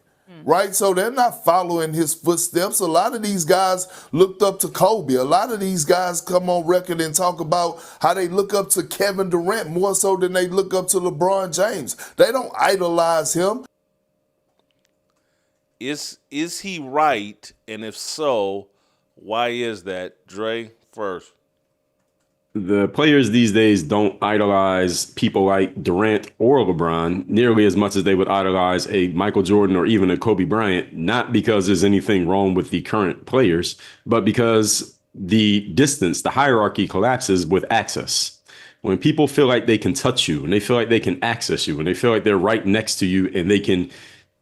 Speaker 4: Right? So they're not following his footsteps. A lot of these guys looked up to Kobe. A lot of these guys come on record and talk about how they look up to Kevin Durant more so than they look up to LeBron James. They don't idolize him.
Speaker 1: Is he right? And if so, why is that? Dre, first.
Speaker 2: The players these days don't idolize people like Durant or LeBron nearly as much as they would idolize a Michael Jordan or even a Kobe Bryant, not because there's anything wrong with the current players, but because the distance, the hierarchy collapses with access. When people feel like they can touch you and they feel like they can access you and they feel like they're right next to you and they can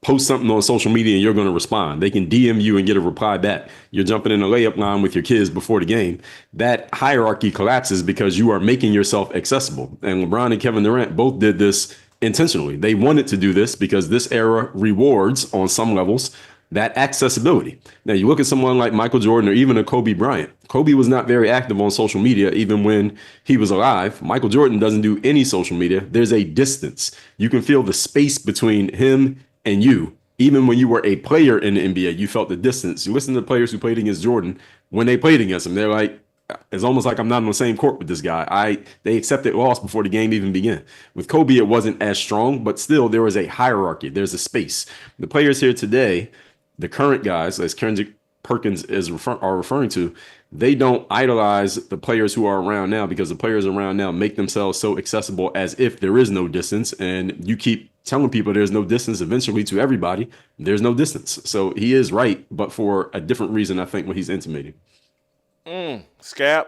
Speaker 2: post something on social media and you're going to respond. They can DM you and get a reply back. You're jumping in a layup line with your kids before the game. That hierarchy collapses because you are making yourself accessible. And LeBron and Kevin Durant both did this intentionally. They wanted to do this because this era rewards, on some levels, that accessibility. Now, you look at someone like Michael Jordan or even a Kobe Bryant. Kobe was not very active on social media even when he was alive. Michael Jordan doesn't do any social media. There's a distance. You can feel the space between him and you even when you were a player in the NBA, you felt the distance. You listen to the players who played against Jordan when they played against him. They're like, it's almost like I'm not on the same court with this guy. They accepted loss before the game even began. With Kobe, it wasn't as strong, but still there was a hierarchy. There's a space. The players here today, the current guys, as Kendrick Perkins are referring to, they don't idolize the players who are around now, because the players around now make themselves so accessible as if there is no distance. And you keep telling people there's no distance, eventually to everybody, there's no distance. So he is right, but for a different reason, I think, when he's intimating.
Speaker 1: Scap.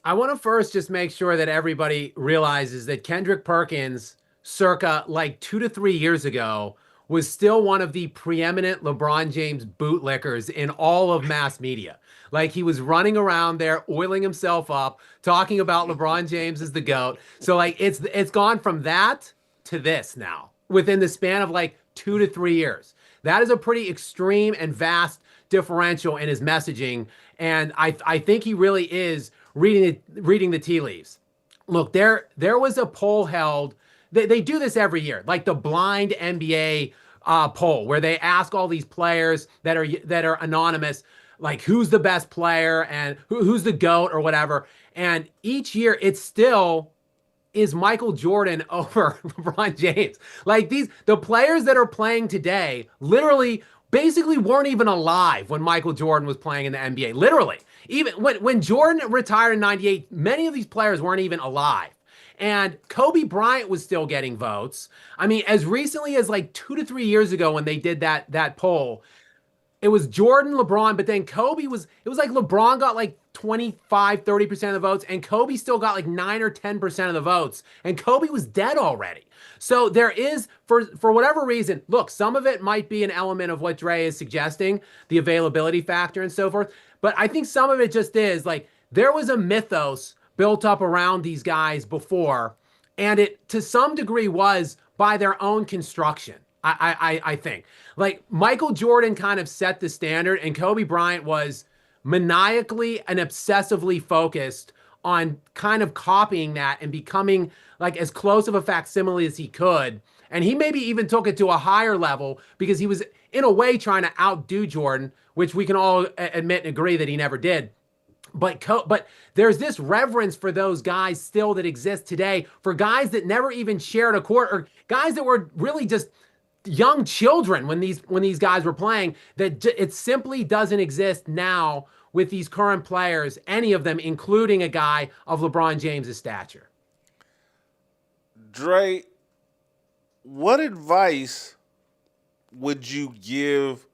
Speaker 3: I want to first just make sure that everybody realizes that Kendrick Perkins, circa like 2 to 3 years ago, was still one of the preeminent LeBron James bootlickers in all of mass media. Like, he was running around there, oiling himself up, talking about LeBron James as the GOAT. So like it's gone from that to this now within the span of like 2 to 3 years. That is a pretty extreme and vast differential in his messaging. And I think he really is reading the tea leaves. Look, there was a poll held. They do this every year, like the blind NBA poll, where they ask all these players that are anonymous, like who's the best player and who's the GOAT or whatever. And each year it still is Michael Jordan over LeBron James. Like the players that are playing today literally basically weren't even alive when Michael Jordan was playing in the NBA. Literally. Even when Jordan retired in 98, many of these players weren't even alive. And Kobe Bryant was still getting votes. I mean, as recently as like 2 to 3 years ago when they did that poll, it was Jordan, LeBron, but then Kobe it was like LeBron got like 25, 30% of the votes, and Kobe still got like 9 or 10% of the votes, and Kobe was dead already. So there is, for whatever reason, look, some of it might be an element of what Dre is suggesting, the availability factor and so forth, but I think some of it just is like there was a mythos built up around these guys before, and it to some degree was by their own construction. I think like Michael Jordan kind of set the standard, and Kobe Bryant was maniacally and obsessively focused on kind of copying that and becoming like as close of a facsimile as he could. And he maybe even took it to a higher level because he was in a way trying to outdo Jordan, which we can all admit and agree that he never did. But there's this reverence for those guys still that exists today, for guys that never even shared a court, or guys that were really just young children when these guys were playing, that it simply doesn't exist now with these current players, any of them, including a guy of LeBron James's stature.
Speaker 1: Dre, what advice would you give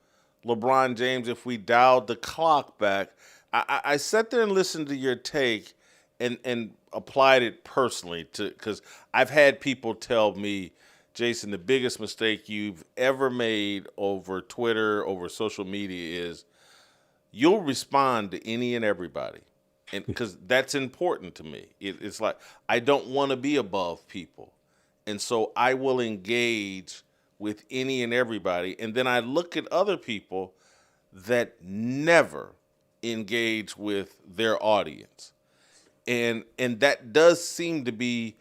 Speaker 1: LeBron James if we dialed the clock back? I sat there and listened to your take and applied it personally because I've had people tell me, Jason, the biggest mistake you've ever made over Twitter, over social media is you'll respond to any and everybody. And because that's important to me. It's like, I don't want to be above people. And so I will engage with any and everybody. And then I look at other people that never engage with their audience. And that does seem to be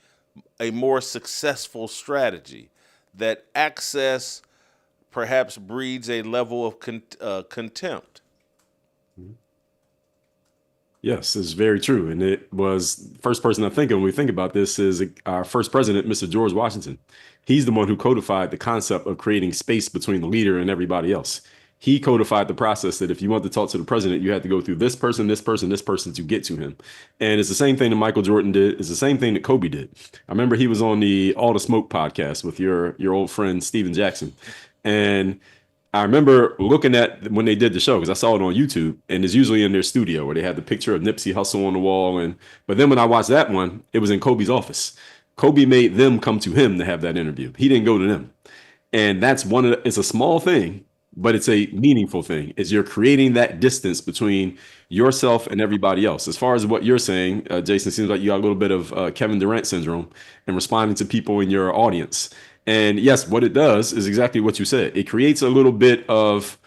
Speaker 1: a more successful strategy. That access perhaps breeds a level of contempt.
Speaker 2: Yes, it's very true. And it was first person I think of when we think about this is our first president, Mr. George Washington. He's the one who codified the concept of creating space between the leader and everybody else. He codified the process that if you want to talk to the president, you had to go through this person, this person, this person to get to him. And it's the same thing that Michael Jordan did. It's the same thing that Kobe did. I remember he was on the All the Smoke podcast with your old friend, Steven Jackson. And I remember looking at when they did the show, because I saw it on YouTube, and it's usually in their studio where they had the picture of Nipsey Hussle on the wall. But then when I watched that one, it was in Kobe's office. Kobe made them come to him to have that interview. He didn't go to them. And that's it's a small thing, but it's a meaningful thing. Is you're creating that distance between yourself and everybody else. As far as what you're saying, Jason, seems like you got a little bit of Kevin Durant syndrome and responding to people in your audience. And yes, what it does is exactly what you said. It creates a little bit of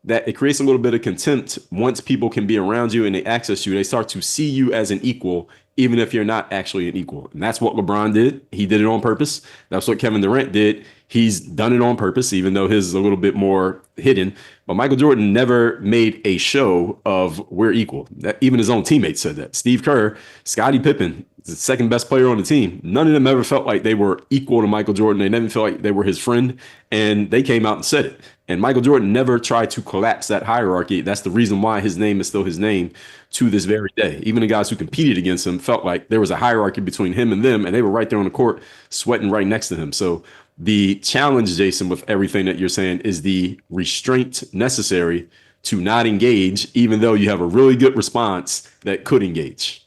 Speaker 2: that. It creates a little bit of contempt. Once people can be around you and they access you, they start to see you as an equal even if you're not actually an equal. And that's what LeBron did. He did it on purpose. That's what Kevin Durant did. He's done it on purpose, even though his is a little bit more hidden. But Michael Jordan never made a show of we're equal. Even his own teammates said that. Steve Kerr, Scottie Pippen, the second best player on the team. None of them ever felt like they were equal to Michael Jordan. They never felt like they were his friend. And they came out and said it. And Michael Jordan never tried to collapse that hierarchy. That's the reason why his name is still his name to this very day. Even the guys who competed against him felt like there was a hierarchy between him and them, and they were right there on the court sweating right next to him. So the challenge, Jason, with everything that you're saying is the restraint necessary to not engage, even though you have a really good response that could engage.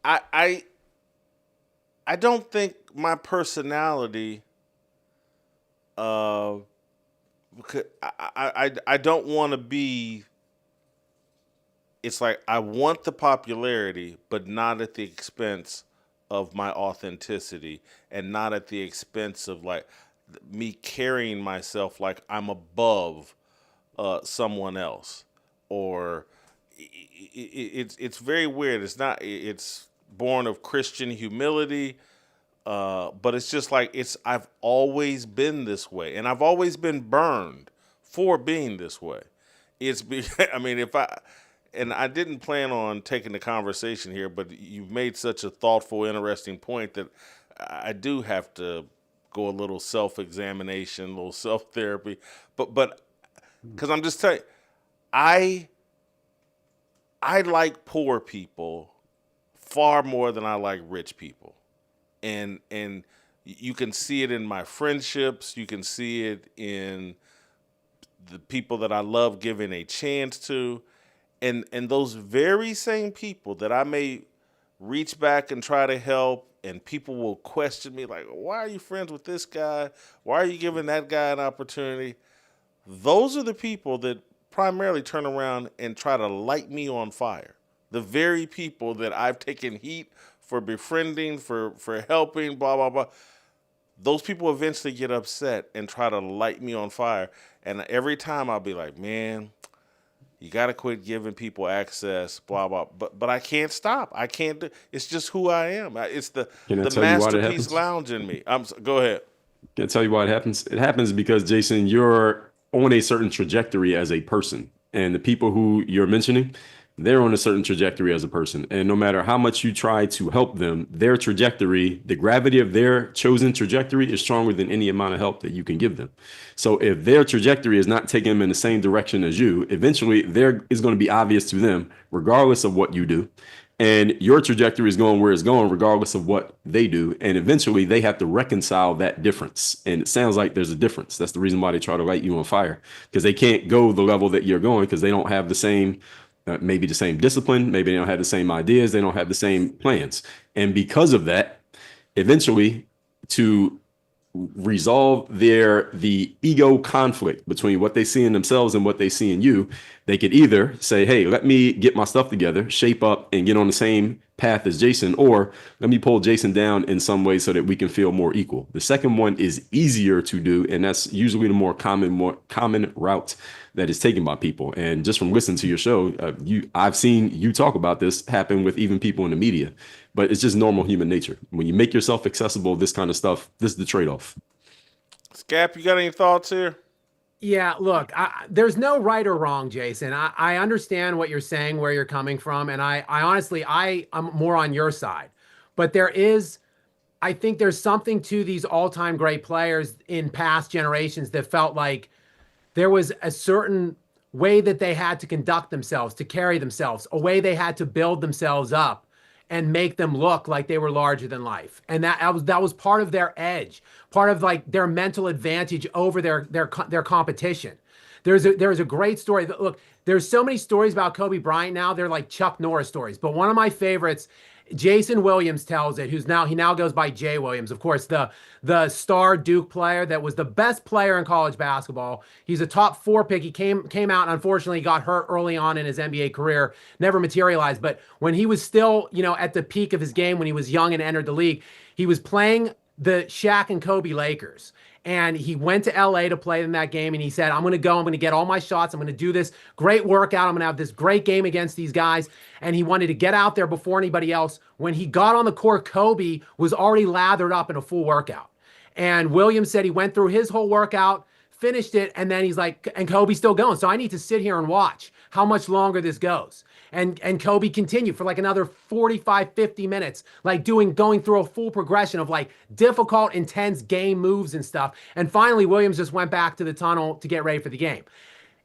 Speaker 1: I don't think my personality I don't want to be. It's like I want the popularity, but not at the expense of my authenticity, and not at the expense of like me carrying myself like I'm above someone else, or it's very weird. It's not. It's born of Christian humility. But it's just like I've always been this way, and I've always been burned for being this way. I mean, and I didn't plan on taking the conversation here, but you've made such a thoughtful, interesting point that I do have to go a little self-examination, a little self-therapy. But because I'm just telling you, I like poor people far more than I like rich people. And you can see it in my friendships. You can see it in the people that I love giving a chance to. And those very same people that I may reach back and try to help, and people will question me like, why are you friends with this guy? Why are you giving that guy an opportunity? Those are the people that primarily turn around and try to light me on fire. The very people that I've taken heat for befriending, for helping, blah, blah, blah. Those people eventually get upset and try to light me on fire. And every time I'll be like, man, you got to quit giving people access, blah, blah. But I can't stop. I can't do. It's just who I am. It's the masterpiece lounge in me. Go ahead.
Speaker 2: Can I tell you why it happens? It happens because, Jason, you're on a certain trajectory as a person. And the people who you're mentioning, they're on a certain trajectory as a person. And no matter how much you try to help them, their trajectory, the gravity of their chosen trajectory is stronger than any amount of help that you can give them. So if their trajectory is not taking them in the same direction as you, eventually there is going to be obvious to them, regardless of what you do. And your trajectory is going where it's going, regardless of what they do. And eventually they have to reconcile that difference. And it sounds like there's a difference. That's the reason why they try to light you on fire, because they can't go the level that you're going, because they don't have the same maybe the same discipline, maybe they don't have the same ideas, they don't have the same plans. And because of that, eventually to resolve the ego conflict between what they see in themselves and what they see in you, they could either say, hey, let me get my stuff together, shape up, and get on the same path as Jason, or let me pull Jason down in some way so that we can feel more equal. The second one is easier to do, and that's usually the more common route that is taken by people. And just from listening to your show, I've seen you talk about this happen with even people in the media, but it's just normal human nature. When you make yourself accessible, this kind of stuff, this is the trade-off.
Speaker 1: Scap, you got any thoughts here?
Speaker 3: Yeah, look, there's no right or wrong, Jason. I understand what you're saying, where you're coming from. And I honestly, I'm more on your side. But I think there's something to these all-time great players in past generations that felt like there was a certain way that they had to conduct themselves, to carry themselves, a way they had to build themselves up and make them look like they were larger than life. And that was part of their edge, part of like their mental advantage over their competition. There's a great story. Look, there's so many stories about Kobe Bryant now. They're like Chuck Norris stories. But one of my favorites, Jason Williams tells it, he now goes by Jay Williams, of course, the star Duke player that was the best player in college basketball. He's a top 4 pick. He came out and unfortunately got hurt early on in his NBA career, never materialized. But when he was still, at the peak of his game, when he was young and entered the league, he was playing the Shaq and Kobe Lakers. And he went to LA to play in that game. And he said, I'm going to go. I'm going to get all my shots. I'm going to do this great workout. I'm going to have this great game against these guys. And he wanted to get out there before anybody else. When he got on the court, Kobe was already lathered up in a full workout. And Williams said he went through his whole workout, finished it, and then he's like, and Kobe's still going. So I need to sit here and watch how much longer this goes. And Kobe continued for like another 45, 50 minutes, like going through a full progression of like difficult, intense game moves and stuff. And finally, Williams just went back to the tunnel to get ready for the game.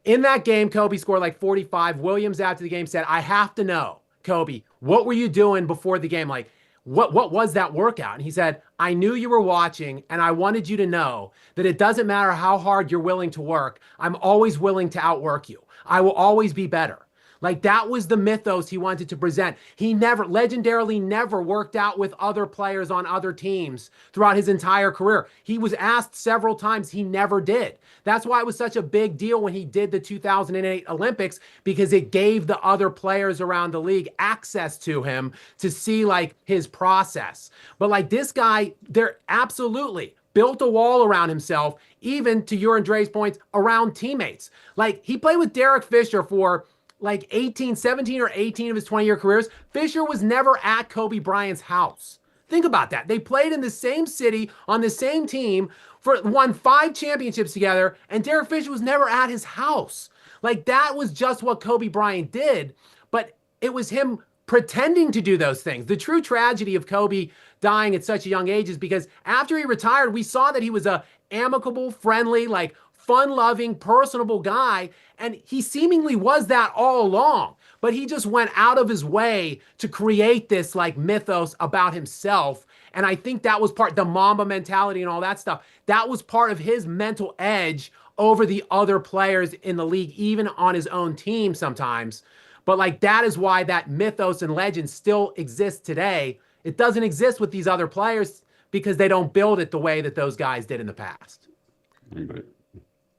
Speaker 3: In that game, Kobe scored like 45. Williams after the game said, I have to know, Kobe, what were you doing before the game? Like, what was that workout? And he said, I knew you were watching, and I wanted you to know that it doesn't matter how hard you're willing to work. I'm always willing to outwork you. I will always be better. Like, that was the mythos he wanted to present. He legendarily never worked out with other players on other teams throughout his entire career. He was asked several times. He never did. That's why it was such a big deal when he did the 2008 Olympics, because it gave the other players around the league access to him to see like his process. But like this guy, they're absolutely built a wall around himself, even to your and Dre's points, around teammates. Like he played with Derek Fisher for like 17 or 18 of his 20-year careers. Fisher was never at Kobe Bryant's house. Think about that. They played in the same city on the same team, won 5 championships together, and Derek Fisher was never at his house. Like that was just what Kobe Bryant did, but it was him pretending to do those things. The true tragedy of Kobe dying at such a young age is because after he retired, we saw that he was a amicable, friendly, like fun-loving, personable guy, and he seemingly was that all along, but he just went out of his way to create this like mythos about himself. And I think that was the Mamba mentality and all that stuff. That was part of his mental edge over the other players in the league, even on his own team sometimes. But like that is why that mythos and legend still exists today. It doesn't exist with these other players because they don't build it the way that those guys did in the past.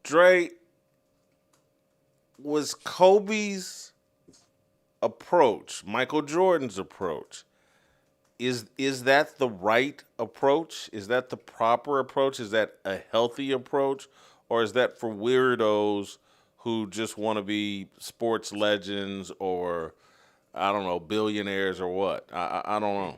Speaker 1: Dre, was Kobe's approach, Michael Jordan's approach, is that the right approach? Is that the proper approach? Is that a healthy approach? Or is that for weirdos who just want to be sports legends or, I don't know, billionaires or what? I don't know.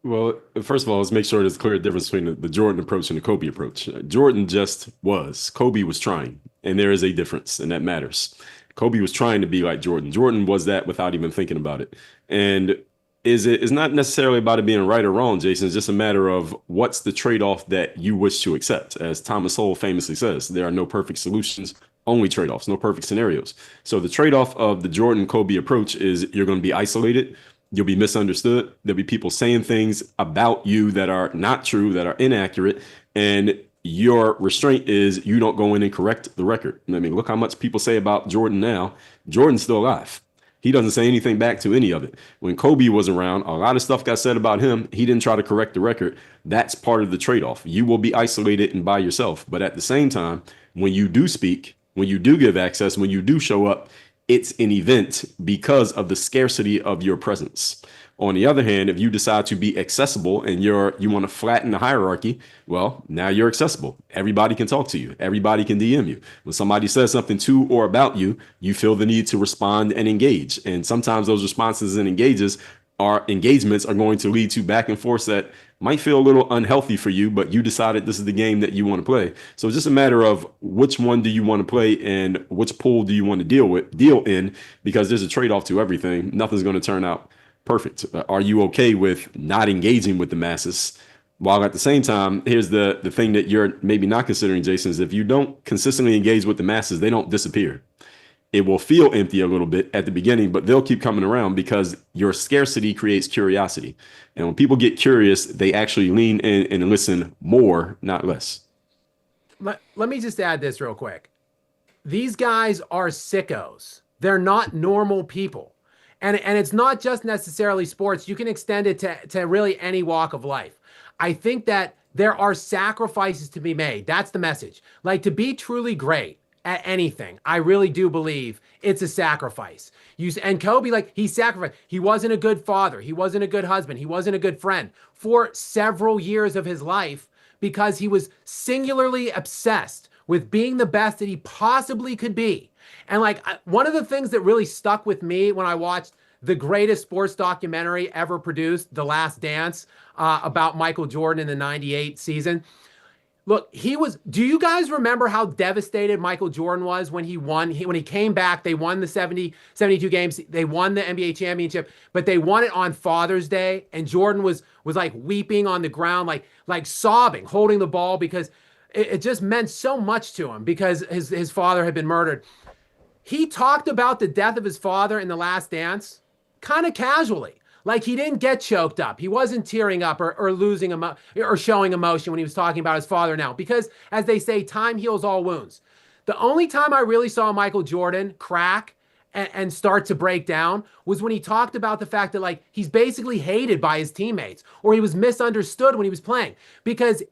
Speaker 2: Well, first of all, let's make sure there's a clear difference between the Jordan approach and the Kobe approach. Jordan just was. Kobe was trying, and there is a difference, and that matters. Kobe was trying to be like Jordan. Jordan was that without even thinking about it. And it's not necessarily about it being right or wrong, Jason. It's just a matter of what's the trade-off that you wish to accept. As Thomas Sowell famously says, there are no perfect solutions, only trade-offs, no perfect scenarios. So the trade-off of the Jordan-Kobe approach is you're going to be isolated. You'll be misunderstood. There'll be people saying things about you that are not true, that are inaccurate. And your restraint is you don't go in and correct the record. I mean, look how much people say about Jordan now. Jordan's still alive. He doesn't say anything back to any of it. When Kobe was around, a lot of stuff got said about him. He didn't try to correct the record. That's part of the trade-off. You will be isolated and by yourself. But at the same time, when you do speak, when you do give access, when you do show up, it's an event because of the scarcity of your presence. On the other hand, if you decide to be accessible and you want to flatten the hierarchy, well, now you're accessible. Everybody can talk to you. Everybody can DM you. When somebody says something to or about you, you feel the need to respond and engage. And sometimes those responses and engagements are going to lead to back and forth that might feel a little unhealthy for you, but you decided this is the game that you want to play. So it's just a matter of which one do you want to play and which pool do you want to deal in, because there's a trade-off to everything. Nothing's going to turn out perfect. Are you okay with not engaging with the masses? While at the same time, here's the thing that you're maybe not considering, Jason, is if you don't consistently engage with the masses, they don't disappear. It will feel empty a little bit at the beginning, but they'll keep coming around because your scarcity creates curiosity. And when people get curious, they actually lean in and listen more, not less.
Speaker 3: Let me just add this real quick. These guys are sickos. They're not normal people. And it's not just necessarily sports. You can extend it to really any walk of life. I think that there are sacrifices to be made. That's the message. Like, to be truly great at anything, I really do believe it's a sacrifice. And Kobe, like, he sacrificed. He wasn't a good father. He wasn't a good husband. He wasn't a good friend for several years of his life because he was singularly obsessed with being the best that he possibly could be. And like one of the things that really stuck with me when I watched the greatest sports documentary ever produced, The Last Dance, about Michael Jordan in the 98 season. Look, do you guys remember how devastated Michael Jordan was when he won? When he came back, they won the 72 games. They won the NBA championship, but they won it on Father's Day. And Jordan was like weeping on the ground, like sobbing, holding the ball because it just meant so much to him because his father had been murdered. He talked about the death of his father in The Last Dance kind of casually. Like he didn't get choked up. He wasn't tearing up or losing or showing emotion when he was talking about his father now. Because as they say, time heals all wounds. The only time I really saw Michael Jordan crack and start to break down was when he talked about the fact that like he's basically hated by his teammates or he was misunderstood when he was playing. Because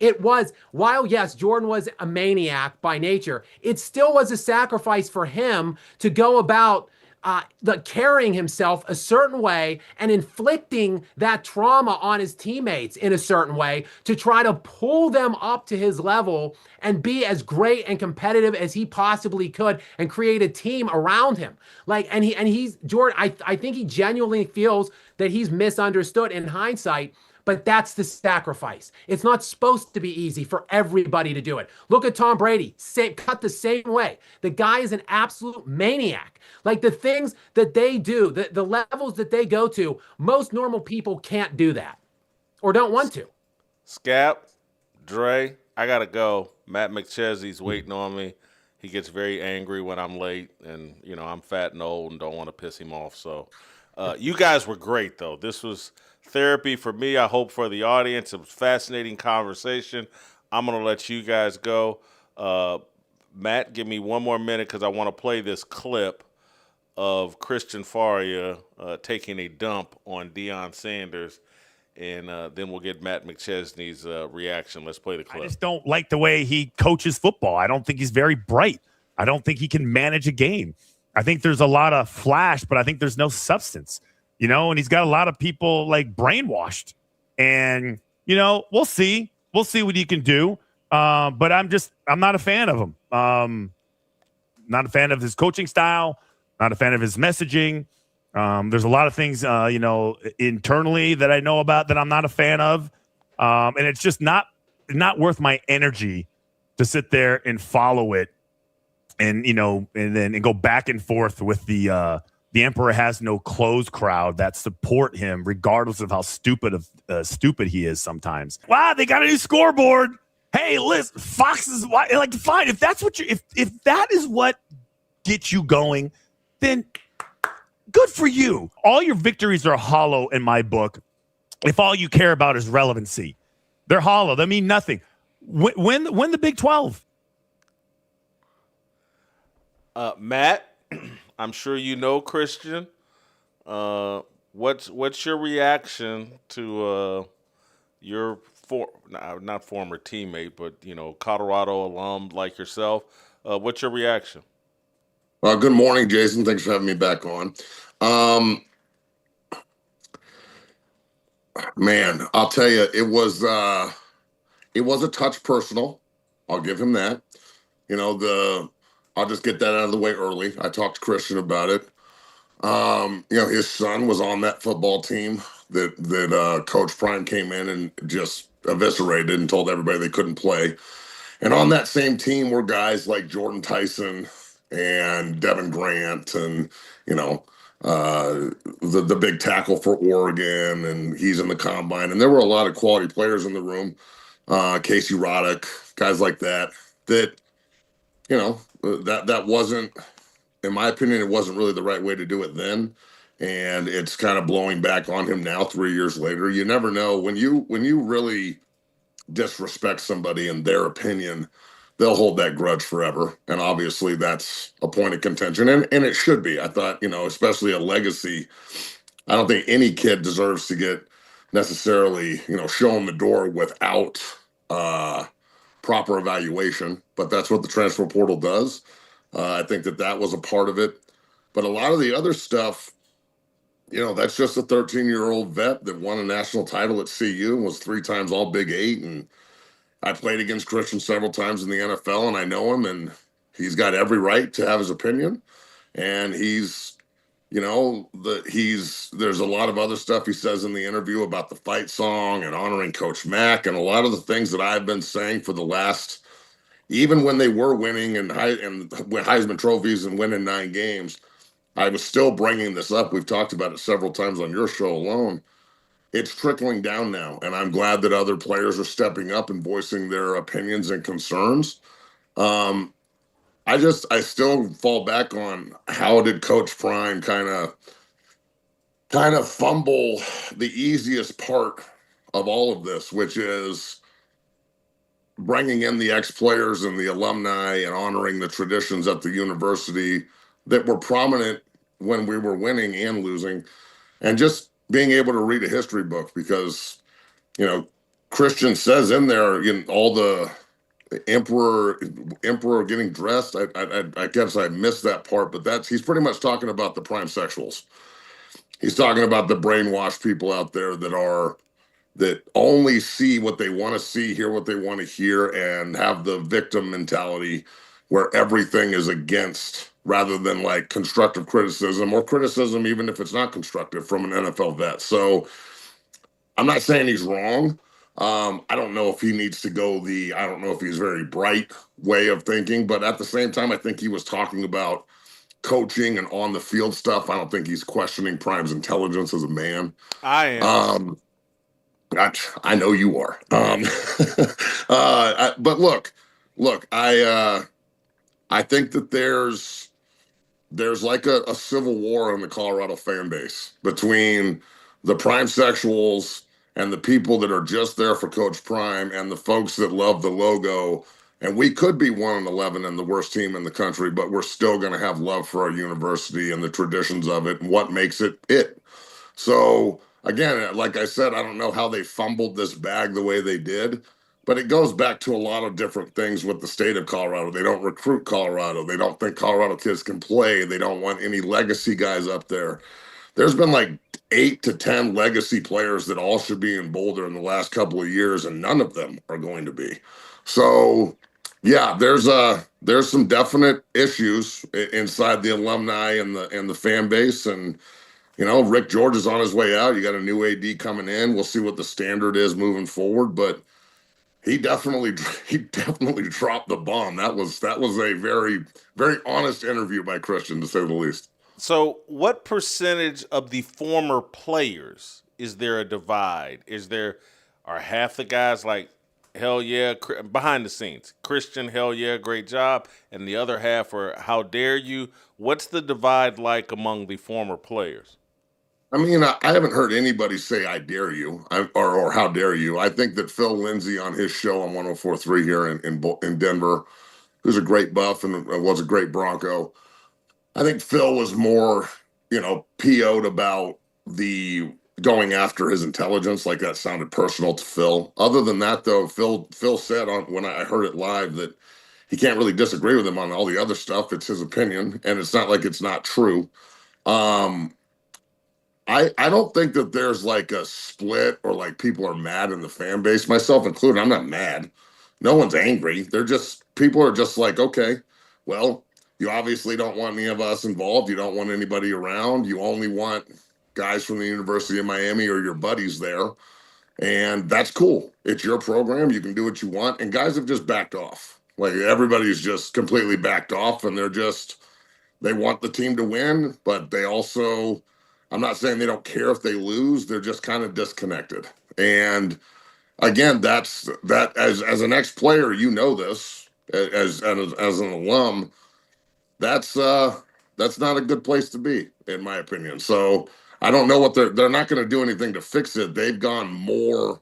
Speaker 3: while yes, Jordan was a maniac by nature, it still was a sacrifice for him to go about carrying himself a certain way and inflicting that trauma on his teammates in a certain way to try to pull them up to his level and be as great and competitive as he possibly could and create a team around him. He's Jordan. I think he genuinely feels that he's misunderstood in hindsight. But that's the sacrifice. It's not supposed to be easy for everybody to do it. Look at Tom Brady, cut the same way. The guy is an absolute maniac. Like the things that they do, the levels that they go to, most normal people can't do that or don't want to.
Speaker 1: Scap, Dre, I got to go. Matt McChesney's waiting on me. He gets very angry when I'm late, and, I'm fat and old and don't want to piss him off. So you guys were great, though. This was therapy for me. I hope for the audience. It was a fascinating conversation. I'm going to let you guys go. Matt, give me one more minute because I want to play this clip of Christian Fauria taking a dump on Deion Sanders, and then we'll get Matt McChesney's reaction. Let's play the clip.
Speaker 5: I just don't like the way he coaches football. I don't think he's very bright. I don't think he can manage a game. I think there's a lot of flash, but I think there's no substance. And he's got a lot of people like brainwashed. And, we'll see. We'll see what he can do. But I'm not a fan of him. Not a fan of his coaching style. Not a fan of his messaging. There's a lot of things, internally that I know about that I'm not a fan of. And it's just not worth my energy to sit there and follow it and, and go back and forth with the Emperor has no clothes crowd that support him, regardless of how stupid he is sometimes. Wow, they got a new scoreboard. Hey, listen, Fox is like fine. If that's what if that is what gets you going, then good for you. All your victories are hollow in my book. If all you care about is relevancy, they're hollow. They mean nothing. Win the Big 12.
Speaker 1: Matt. I'm sure you know Christian. What's your reaction to your not former teammate, but Colorado alum like yourself? What's your reaction?
Speaker 4: Good morning, Jason. Thanks for having me back on. Man, I'll tell you, it was a touch personal. I'll give him that. I'll just get that out of the way early. I talked to Christian about it. His son was on that football team that Coach Prime came in and just eviscerated and told everybody they couldn't play. And on that same team were guys like Jordan Tyson and Devin Grant and, the big tackle for Oregon, and he's in the combine. And there were a lot of quality players in the room. Casey Roddick, guys like that, that wasn't, in my opinion, it wasn't really the right way to do it then. And it's kind of blowing back on him now, 3 years later. You never know when you really disrespect somebody in their opinion, they'll hold that grudge forever. And obviously that's a point of contention. And it should be. I thought, especially a legacy. I don't think any kid deserves to get necessarily, shown the door without proper evaluation, but that's what the transfer portal does. I think that was a part of it. But a lot of the other stuff, that's just a 13-year-old vet that won a national title at CU and was 3 times all Big 8. And,
Speaker 6: I played against Christian several times in the NFL, and I know him, and he's got every right to have his opinion. And he's, there's a lot of other stuff he says in the interview about the fight song and honoring Coach Mack, and a lot of the things that I've been saying for the last, even when they were winning and Heisman trophies and winning 9 games, I was still bringing this up. We've talked about it several times on your show alone. It's trickling down now, and I'm glad that other players are stepping up and voicing their opinions and concerns. I still fall back on, how did Coach Prime kind of fumble the easiest part of all of this, which is bringing in the ex-players and the alumni and honoring the traditions at the university that were prominent when we were winning and losing, and just being able to read a history book, because, Christian says in there, all the emperor getting dressed. I guess I missed that part, but he's pretty much talking about the prime sexuals. He's talking about the brainwashed people out there that only see what they want to see, hear what they want to hear, and have the victim mentality where everything is against, rather than like constructive criticism, or criticism, even if it's not constructive, from an NFL vet. So I'm not saying he's wrong. I don't know if he needs to go I don't know if he's very bright way of thinking, but at the same time, I think he was talking about coaching and on the field stuff. I don't think he's questioning Prime's intelligence as a man.
Speaker 1: I am.
Speaker 6: I know you are. But look, I think that there's like a civil war in the Colorado fan base between the prime sexuals and the people that are just there for Coach Prime, and the folks that love the logo. And we could be 1-11 and the worst team in the country, but we're still going to have love for our university and the traditions of it and what makes it it. So again, like I said, I don't know how they fumbled this bag the way they did, but it goes back to a lot of different things with the state of Colorado. They don't recruit Colorado. They don't think Colorado kids can play. They don't want any legacy guys up there. There's been like 8 to 10 legacy players that all should be in Boulder in the last couple of years, and none of them are going to be. So yeah, there's some definite issues inside the alumni and the fan base. And Rick George is on his way out. You got a new AD coming in. We'll see what the standard is moving forward, but he definitely dropped the bomb. That was a very, very honest interview by Christian, to say the least.
Speaker 1: So what percentage of the former players is there a divide? Are half the guys like, hell yeah, behind the scenes, Christian, hell yeah, great job, and the other half are, how dare you? What's the divide like among the former players?
Speaker 6: I mean, I haven't heard anybody say "I dare you" or "How dare you." I think that Phil Lindsay on his show on 104.3 here in Denver, who's a great buff and was a great Bronco, I think Phil was more, PO'd about the going after his intelligence. Like, that sounded personal to Phil. Other than that, though, Phil said when I heard it live that he can't really disagree with him on all the other stuff. It's his opinion, and it's not like it's not true. I don't think that there's like a split or like people are mad in the fan base, myself included. I'm not mad. No one's angry. People are just like, okay, well, you obviously don't want any of us involved. You don't want anybody around. You only want guys from the University of Miami or your buddies there. And that's cool. It's your program. You can do what you want. And guys have just backed off. Like, everybody's just completely backed off, and they want the team to win, but they also, I'm not saying they don't care if they lose. They're just kind of disconnected. And again, as an ex-player, this as an alum, that's not a good place to be, in my opinion. So I don't know what they're not going to do anything to fix it. They've gone more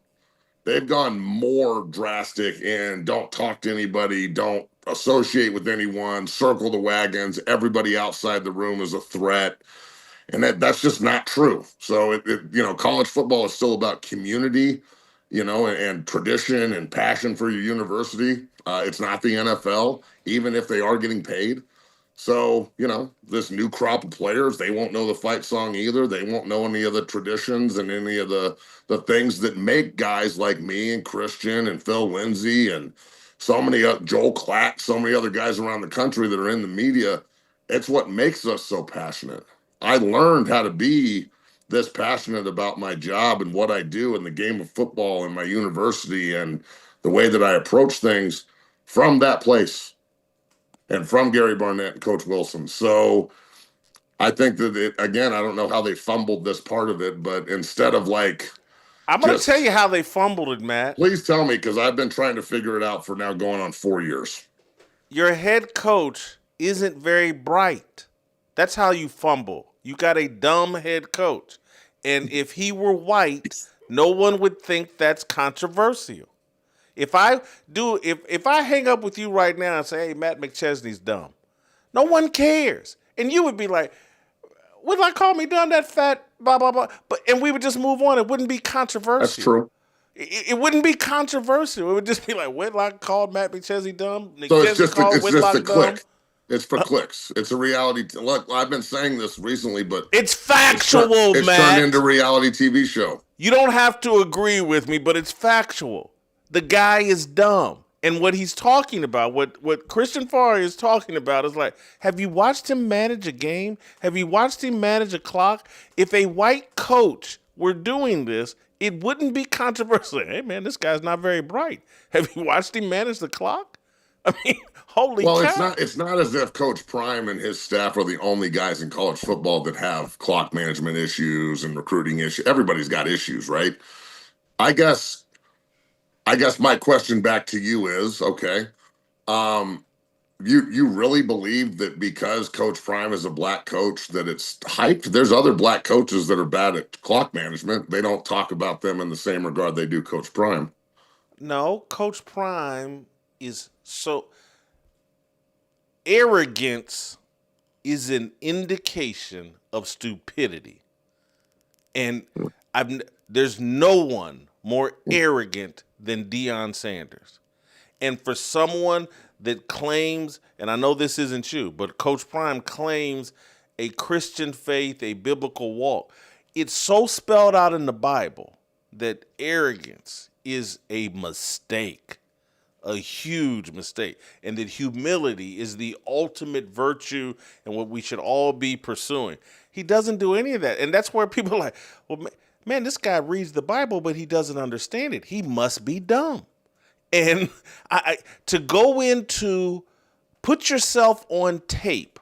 Speaker 6: drastic and don't talk to anybody, don't associate with anyone, circle the wagons. Everybody outside the room is a threat. And that's just not true. So college football is still about community, and tradition and passion for your university. It's not the NFL, even if they are getting paid. So, this new crop of players, they won't know the fight song either. They won't know any of the traditions and any of the things that make guys like me and Christian and Phil Lindsay and so many, Joel Klatt, so many other guys around the country that are in the media. It's what makes us so passionate. I learned how to be this passionate about my job and what I do in the game of football and my university and the way that I approach things from that place. And from Gary Barnett and Coach Wilson. So I think that, again, I don't know how they fumbled this part of it, but instead of
Speaker 1: I'm going to tell you how they fumbled it, Matt.
Speaker 6: Please tell me, because I've been trying to figure it out for now going on 4 years.
Speaker 1: Your head coach isn't very bright. That's how you fumble. You got a dumb head coach. And if he were white, no one would think that's controversial. If I hang up with you right now and say, hey, Matt McChesney's dumb, no one cares. And you would be like, Whitlock call me dumb, that fat, blah, blah, blah. And we would just move on. It wouldn't be controversial.
Speaker 6: That's true.
Speaker 1: It wouldn't be controversial. It would just be like, Whitlock called Matt McChesney dumb.
Speaker 6: So it's just a
Speaker 1: dumb.
Speaker 6: click. It's for clicks. It's a reality. Look, I've been saying this recently, but
Speaker 1: it's factual,
Speaker 6: Matt. It's turned into a reality TV show.
Speaker 1: You don't have to agree with me, but it's factual. The guy is dumb. And what he's talking about, what Christian Fauria is talking about is like, have you watched him manage a game? Have you watched him manage a clock? If a white coach were doing this, it wouldn't be controversial. Hey, man, this guy's not very bright. Have you watched him manage the clock? I mean, holy cow.
Speaker 6: Well, it's not as if Coach Prime and his staff are the only guys in college football that have clock management issues and recruiting issues. Everybody's got issues, right? I guess my question back to you is, okay, you really believe that because Coach Prime is a black coach that it's hyped? There's other black coaches that are bad at clock management. They don't talk about them in the same regard they do Coach Prime.
Speaker 1: No, Coach Prime is so... Arrogance is an indication of stupidity. And there's no one more arrogant than Deion Sanders. And for someone that claims, and I know this isn't you, but Coach Prime claims a Christian faith, a biblical walk, it's so spelled out in the Bible that arrogance is a mistake, a huge mistake, and that humility is the ultimate virtue and what we should all be pursuing. He doesn't do any of that. And that's where people are like, well, man, this guy reads the Bible, but he doesn't understand it. He must be dumb. And to go into, put yourself on tape.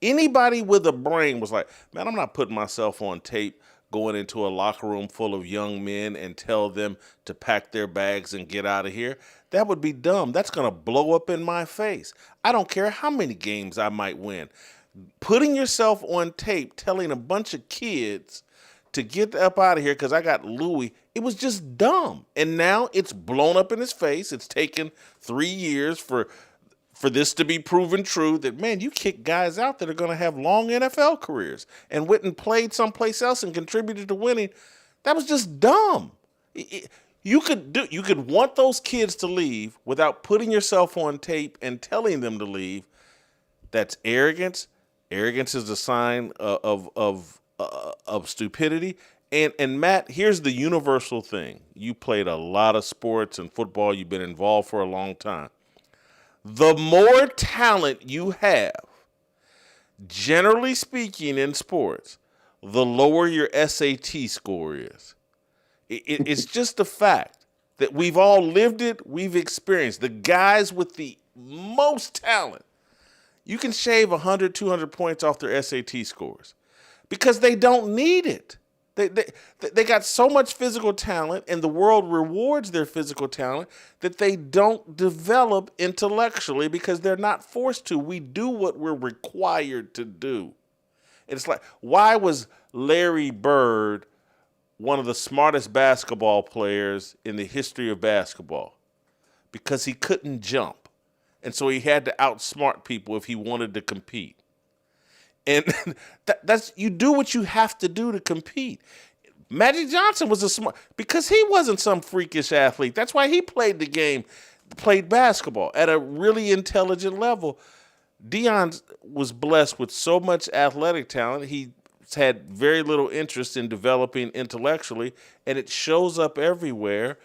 Speaker 1: Anybody with a brain was like, man, I'm not putting myself on tape going into a locker room full of young men and tell them to pack their bags and get out of here. That would be dumb. That's going to blow up in my face. I don't care how many games I might win. Putting yourself on tape, telling a bunch of kids to get up out of here because I got Louis, it was just dumb. And now it's blown up in his face. It's taken 3 years for this to be proven true that, man, you kick guys out that are going to have long NFL careers and went and played someplace else and contributed to winning. That was just dumb. You could want those kids to leave without putting yourself on tape and telling them to leave. That's arrogance. Arrogance is a sign of stupidity. And Matt, here's the universal thing. You played a lot of sports and football. You've been involved for a long time. The more talent you have, generally speaking in sports, the lower your SAT score is. It's just a fact that we've all lived it, we've experienced. The guys with the most talent, you can shave 100, 200 points off their SAT scores because they don't need it. They got so much physical talent, and the world rewards their physical talent, that they don't develop intellectually because they're not forced to. We do what we're required to do. It's like, why was Larry Bird one of the smartest basketball players in the history of basketball? Because he couldn't jump. And so he had to outsmart people if he wanted to compete. And that's you do what you have to do to compete. Magic Johnson was because he wasn't some freakish athlete. That's why he played the game, played basketball at a really intelligent level. Deion was blessed with so much athletic talent. He's had very little interest in developing intellectually, and it shows up everywhere.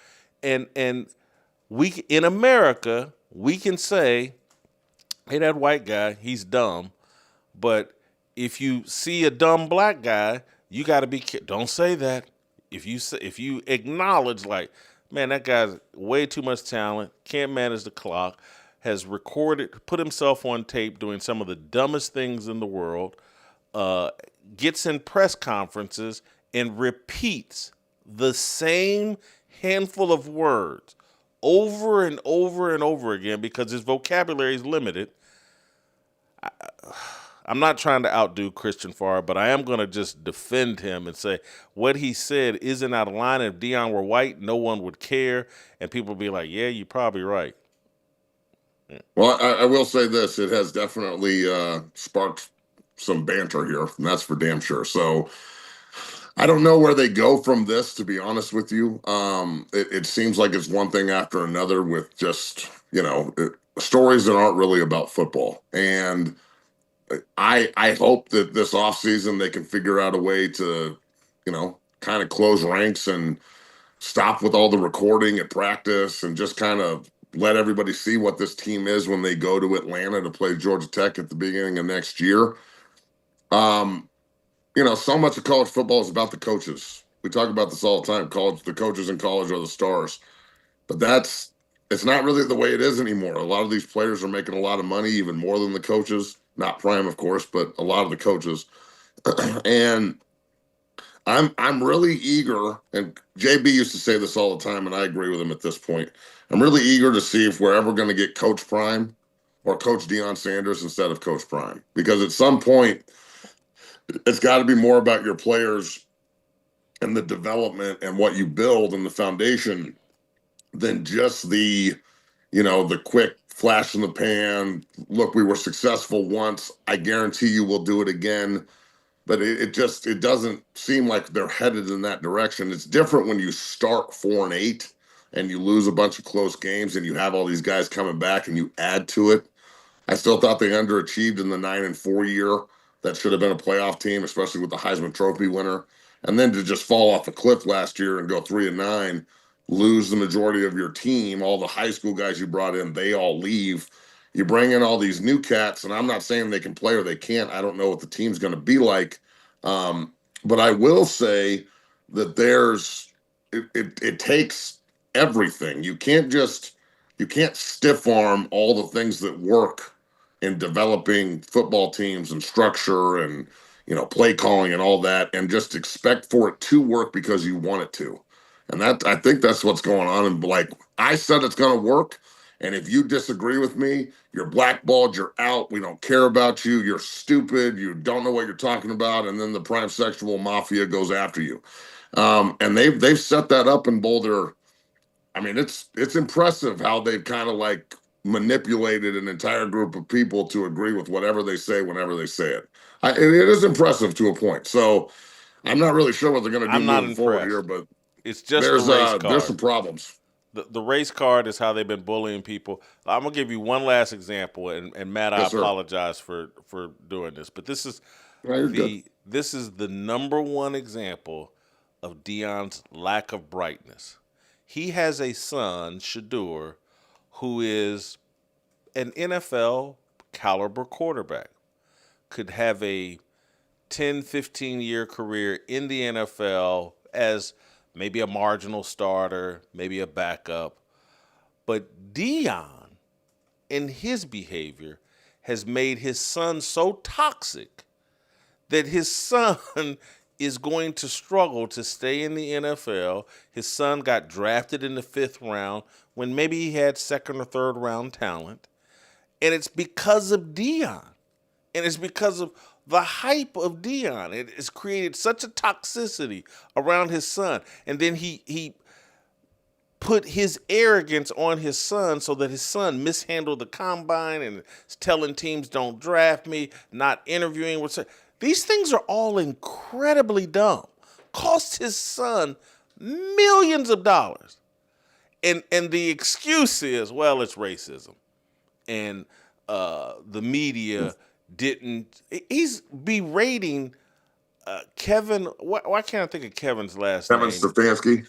Speaker 1: And we in America, we can say, hey, that white guy, he's dumb. But if you see a dumb black guy, you got to be don't say that. If you acknowledge, like, man, that guy's way too much talent, can't manage the clock, has put himself on tape doing some of the dumbest things in the world, gets in press conferences and repeats the same handful of words over and over and over again because his vocabulary is limited. I'm not trying to outdo Christian Fauria, but I am going to just defend him and say what he said isn't out of line. If Deion were white, no one would care, and people would be like, yeah, you're probably right.
Speaker 6: Yeah. Well, I will say this. It has definitely sparked some banter here, and that's for damn sure. So I don't know where they go from this, to be honest with you. It seems like it's one thing after another with just, stories that aren't really about football. And I hope that this offseason they can figure out a way to, kind of close ranks and stop with all the recording at practice and just kind of let everybody see what this team is when they go to Atlanta to play Georgia Tech at the beginning of next year. So much of college football is about the coaches. We talk about this all the time. The coaches in college are the stars. But it's not really the way it is anymore. A lot of these players are making a lot of money, even more than the coaches. Not Prime, of course, but a lot of the coaches. And I'm really eager, and JB used to say this all the time, and I agree with him at this point. I'm really eager to see if we're ever going to get Coach Prime or Coach Deion Sanders instead of Coach Prime. Because at some point, it's got to be more about your players and the development and what you build and the foundation than just the quick flash in the pan. Look, we were successful once. I guarantee you we'll do it again. But it doesn't seem like they're headed in that direction. It's different when you start 4-8 and you lose a bunch of close games and you have all these guys coming back and you add to it. I still thought they underachieved in the 9-4 year. That should have been a playoff team, especially with the Heisman Trophy winner. And then to just fall off a cliff last year and go 3-9, lose the majority of your team, all the high school guys you brought in, they all leave. You bring in all these new cats, and I'm not saying they can play or they can't. I don't know what the team's going to be like. But I will say that it takes everything. You can't stiff arm all the things that work in developing football teams and structure and, play calling and all that, and just expect for it to work because you want it to. And I think that's what's going on. And like I said, it's going to work. And if you disagree with me, you're blackballed, you're out, we don't care about you, you're stupid, you don't know what you're talking about, and then the prime sexual mafia goes after you. And they've set that up in Boulder. I mean, it's impressive how they've kind of like manipulated an entire group of people to agree with whatever they say whenever they say it. It is impressive to a point. So I'm not really sure what they're going to do moving forward here, but
Speaker 1: it's just the race card.
Speaker 6: There's some problems.
Speaker 1: The race card is how they've been bullying people. I'm gonna give you one last example, and Matt, I apologize for doing this, but this is the number one example of Deion's lack of brightness. He has a son, Shadur, who is an NFL caliber quarterback, could have a 10, 15-year career in the NFL as maybe a marginal starter, maybe a backup. But Deion, in his behavior, has made his son so toxic that his son is going to struggle to stay in the NFL. His son got drafted in the 5th round when maybe he had 2nd or 3rd round talent. And it's because of Deion. And it's because of the hype of Deion. It has created such a toxicity around his son. And then he put his arrogance on his son so that his son mishandled the combine and is telling teams don't draft me, not interviewing with. These things are all incredibly dumb. Cost his son millions of dollars. And the excuse is, well, it's racism. And the media didn't. He's berating Kevin. Why can't I think of Kevin's last
Speaker 6: Kevin
Speaker 1: name?
Speaker 6: Stefanski.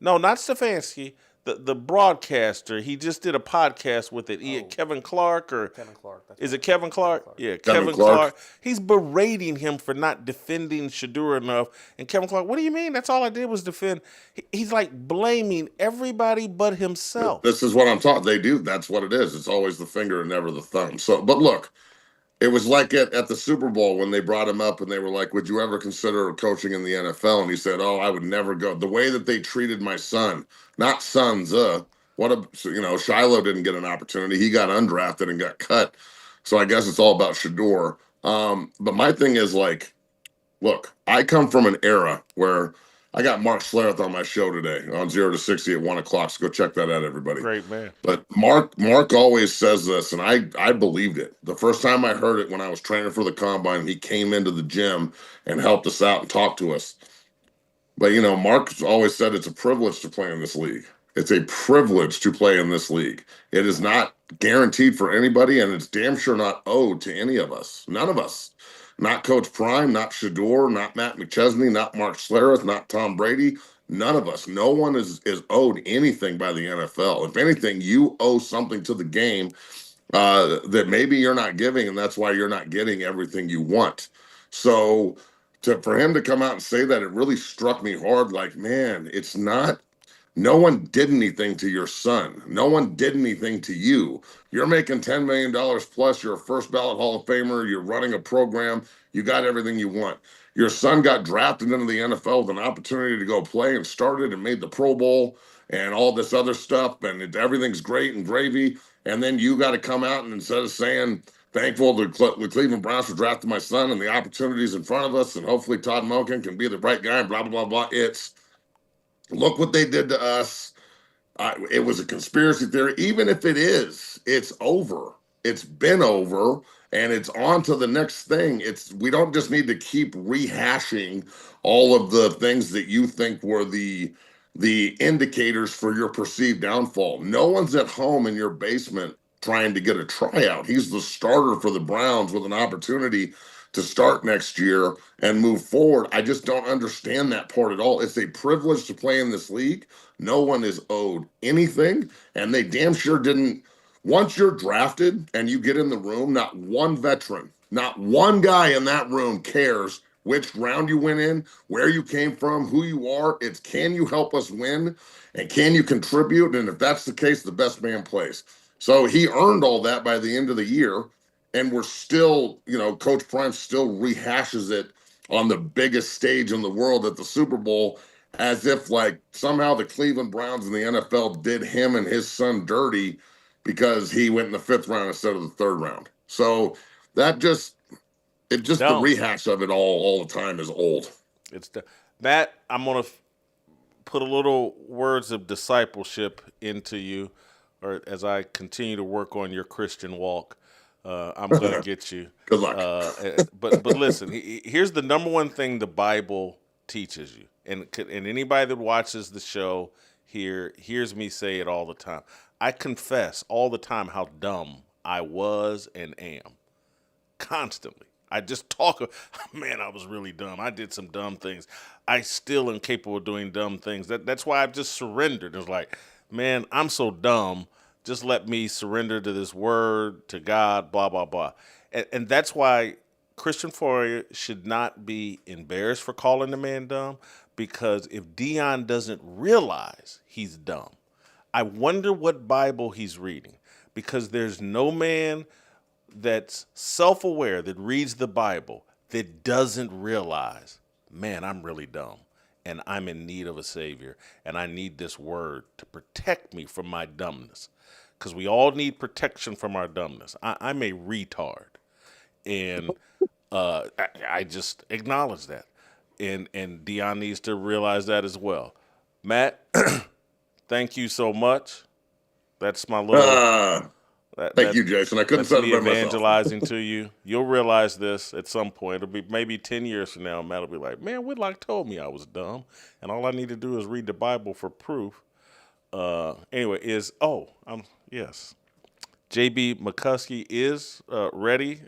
Speaker 1: No, not Stefanski. The broadcaster. He just did a podcast with it. Kevin Clark or
Speaker 7: Kevin Clark.
Speaker 1: is it Kevin Clark? Yeah,
Speaker 6: Kevin
Speaker 1: Kevin
Speaker 6: Clark.
Speaker 1: Clark. He's berating him for not defending Shador enough. And Kevin Clark, what do you mean? That's all I did was defend. He's like blaming everybody but himself.
Speaker 6: This is what I'm taught. They do. That's what it is. It's always the finger and never the thumb. So, but look, it was like at the Super Bowl when they brought him up and they were like, would you ever consider coaching in the NFL? And he said, oh, I would never go. The way that they treated my son, not sons, Shiloh didn't get an opportunity. He got undrafted and got cut. So I guess it's all about Shador. But my thing is like, look, I come from an era where I got Mark Schlereth on my show today on 0 to 60 at 1 o'clock. So go check that out, everybody.
Speaker 1: Great man.
Speaker 6: But Mark always says this, and I believed it. The first time I heard it when I was training for the combine, he came into the gym and helped us out and talked to us. But, Mark always said it's a privilege to play in this league. It's a privilege to play in this league. It is not guaranteed for anybody, and it's damn sure not owed to any of us. None of us. Not Coach Prime, not Shador, not Matt McChesney, not Mark Schlereth, not Tom Brady. None of us. No one is owed anything by the NFL. If anything, you owe something to the game that maybe you're not giving, and that's why you're not getting everything you want. So for him to come out and say that, it really struck me hard. Like, man, it's not. No one did anything to your son. No one did anything to you. You're making $10 million plus. You're a first ballot Hall of Famer. You're running a program. You got everything you want. Your son got drafted into the NFL with an opportunity to go play and started and made the Pro Bowl and all this other stuff. And everything's great and gravy. And then you got to come out and instead of saying, thankful the Cleveland Browns for drafting my son and the opportunities in front of us, and hopefully Todd Monken can be the right guy and blah, blah, blah, blah. It's, look what they did to us. It was a conspiracy theory. Even if it is, it's over. It's been over, and it's on to the next thing. We don't just need to keep rehashing all of the things that you think were the indicators for your perceived downfall. No one's at home in your basement trying to get a tryout. He's the starter for the Browns with an opportunity to start next year and move forward. I just don't understand that part at all. It's a privilege to play in this league. No one is owed anything, and they damn sure didn't. Once you're drafted and you get in the room, not one veteran, not one guy in that room cares which round you went in, where you came from, who you are. It's can you help us win, and can you contribute? And if that's the case, the best man plays. So he earned all that by the end of the year. And we're still, Coach Prime still rehashes it on the biggest stage in the world at the Super Bowl as if like somehow the Cleveland Browns and the NFL did him and his son dirty because he went in the 5th round instead of the 3rd round. So that the rehash of it all the time is old.
Speaker 1: Matt, I'm going to put a little words of discipleship into you, or as I continue to work on your Christian walk. I'm going to get you.
Speaker 6: Good luck.
Speaker 1: But listen, here's the number one thing the Bible teaches you. And anybody that watches the show here hears me say it all the time. I confess all the time how dumb I was and am. Constantly. I just talk, man, I was really dumb. I did some dumb things. I still am capable of doing dumb things. That's why I've just surrendered. It's like, man, I'm so dumb. Just let me surrender to this word, to God, blah, blah, blah. And that's why Christian Fauria should not be embarrassed for calling the man dumb, because if Deion doesn't realize he's dumb, I wonder what Bible he's reading, because there's no man that's self-aware that reads the Bible that doesn't realize, man, I'm really dumb and I'm in need of a Savior and I need this word to protect me from my dumbness. Because we all need protection from our dumbness. I'm a retard, and I just acknowledge that. And Deion needs to realize that as well. Matt, thank you so much. That's my little.
Speaker 6: Thank you, Jason. I couldn't say it by myself.
Speaker 1: Evangelizing to you. You'll realize this at some point. It'll be maybe 10 years from now. Matt will be like, man, Whitlock told me I was dumb, and all I need to do is read the Bible for proof. Anyway, yes. JB McChesney is ready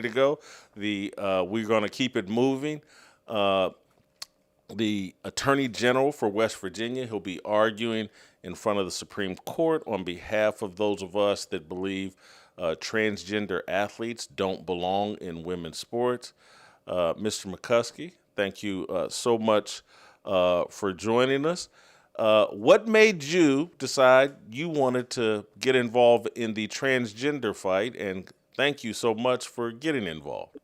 Speaker 1: to go. We're going to keep it moving. The Attorney General for West Virginia, he'll be arguing in front of the Supreme Court on behalf of those of us that believe transgender athletes don't belong in women's sports. Mr. McChesney, thank you so much for joining us. What made you decide you wanted to get involved in the transgender fight? And thank you so much for getting involved.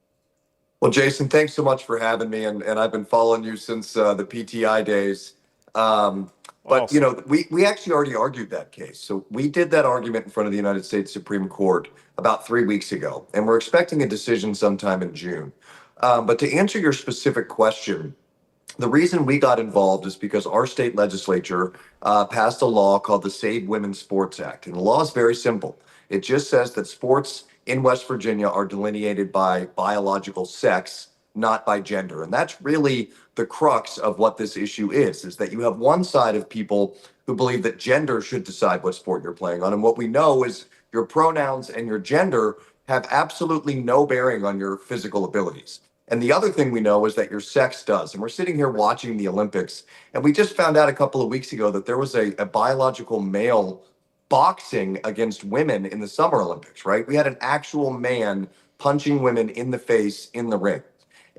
Speaker 7: Well, Jason, thanks so much for having me, and I've been following you since the PTI days. But
Speaker 1: Awesome.
Speaker 7: you know, we actually already argued that case. So we did that argument in front of the United States Supreme Court about 3 weeks ago, and we're expecting a decision sometime in June. But to answer your specific question, the reason we got involved is because our state legislature passed a law called the Save Women's Sports Act. And the law is very simple. It just says that sports in West Virginia are delineated by biological sex, not by gender. And that's really the crux of what this issue is that you have one side of people who believe that gender should decide what sport you're playing on. And what we know is your pronouns and your gender have absolutely no bearing on your physical abilities. And the other thing we know is that your sex does. And we're sitting here watching the Olympics, and we just found out a couple of weeks ago that there was a biological male boxing against women in the Summer Olympics, right? We had an actual man punching women in the face in the ring.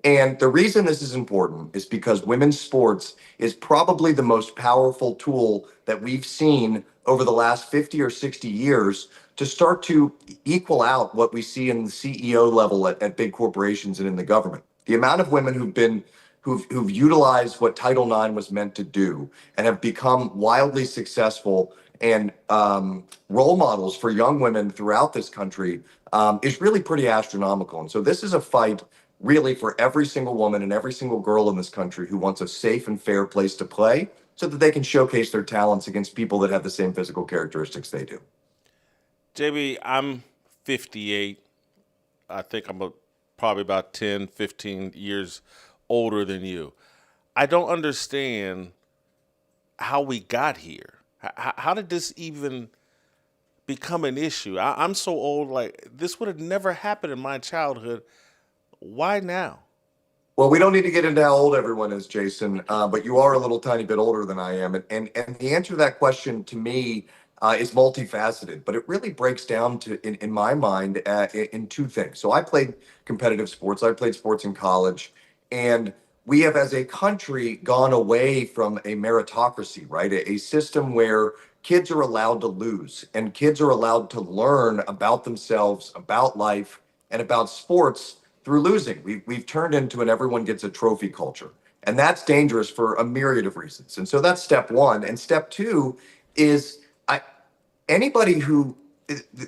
Speaker 7: And the reason this is important is because women's sports is probably the most powerful tool that we've seen over the last 50 or 60 years to start to equal out what we see in the CEO level at big corporations and in the government. The amount of women who've utilized what Title IX was meant to do and have become wildly successful and role models for young women throughout this country is really pretty astronomical. And so this is a fight really for every single woman and every single girl in this country who wants a safe and fair place to play so that they can showcase their talents against people that have the same physical characteristics they do.
Speaker 1: JB, I'm 58. I think I'm probably about 10, 15 years older than you. I don't understand how we got here. How did this even become an issue? I'm so old, like, this would have never happened in my childhood. Why now?
Speaker 7: Well, we don't need to get into how old everyone is, Jason, but you are a little tiny bit older than I am. And the answer to that question to me is multifaceted, but it really breaks down to, in my mind, in two things. So I played competitive sports. I played sports in college, and we have, as a country, gone away from a meritocracy, right? A system where kids are allowed to lose and kids are allowed to learn about themselves, about life, and about sports through losing. We've turned into an everyone gets a trophy culture. And that's dangerous for a myriad of reasons. And so that's step one. And step two is anybody who,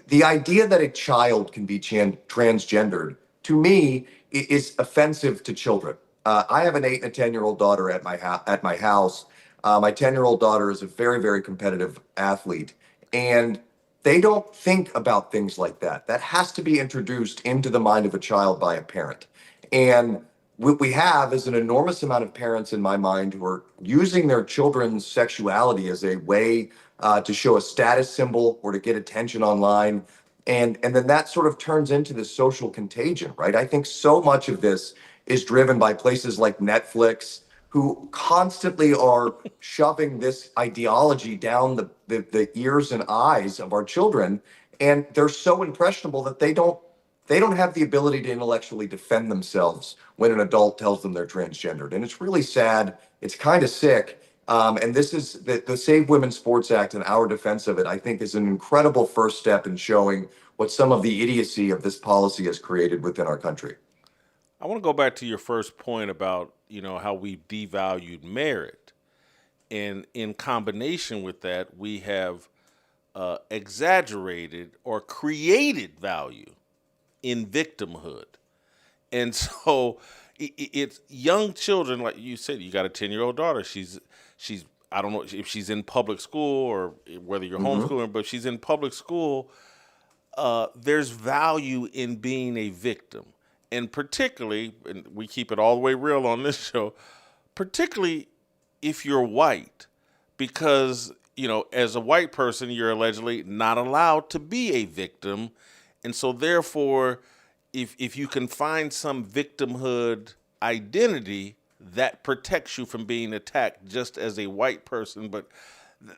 Speaker 7: the idea that a child can be transgendered, to me, is offensive to children. I have an 8 and a 10-year-old daughter at my house. My 10-year-old daughter is a very, very competitive athlete. And they don't think about things like that. That has to be introduced into the mind of a child by a parent. And what we have is an enormous amount of parents in my mind who are using their children's sexuality as a way to show a status symbol or to get attention online. And then that sort of turns into this social contagion, right? I think so much of this is driven by places like Netflix, who constantly are shoving this ideology down the ears and eyes of our children. And they're so impressionable that they don't have the ability to intellectually defend themselves when an adult tells them they're transgendered. And it's really sad. It's kind of sick. And this is the Save Women's Sports Act and our defense of it, I think, is an incredible first step in showing what some of the idiocy of this policy has created within our country.
Speaker 1: I want to go back to your first point about, how we devalued merit. And in combination with that, we have exaggerated or created value in victimhood. And so it's young children, like you said, you got a 10-year-old daughter. She's I don't know if she's in public school or whether you're homeschooling, but she's in public school. There's value in being a victim. And particularly, and we keep it all the way real on this show, particularly if you're white, because as a white person, you're allegedly not allowed to be a victim. And so therefore, if you can find some victimhood identity, that protects you from being attacked just as a white person. But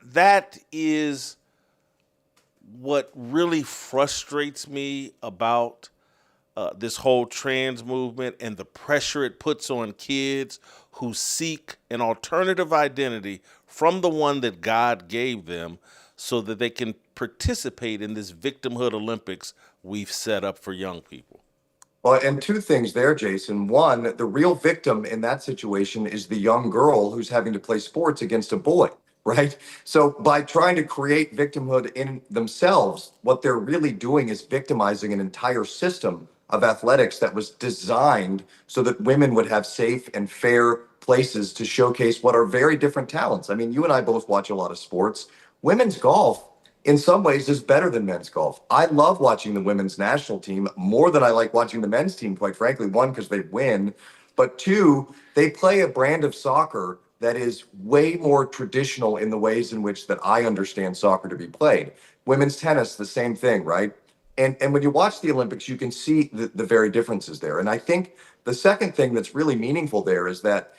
Speaker 1: that is what really frustrates me about this whole trans movement and the pressure it puts on kids who seek an alternative identity from the one that God gave them so that they can participate in this victimhood Olympics we've set up for young people.
Speaker 7: Well, and two things there, Jason. One, the real victim in that situation is the young girl who's having to play sports against a boy, right? So by trying to create victimhood in themselves, what they're really doing is victimizing an entire system of athletics that was designed so that women would have safe and fair places to showcase what are very different talents. I mean, you and I both watch a lot of sports. Women's golf, in some ways, is better than men's golf. I love watching the women's national team more than I like watching the men's team, quite frankly. One, because they win, but two, they play a brand of soccer that is way more traditional in the ways in which that I understand soccer to be played. Women's tennis, the same thing, right? And when you watch the Olympics, you can see the very differences there. And I think the second thing that's really meaningful there is that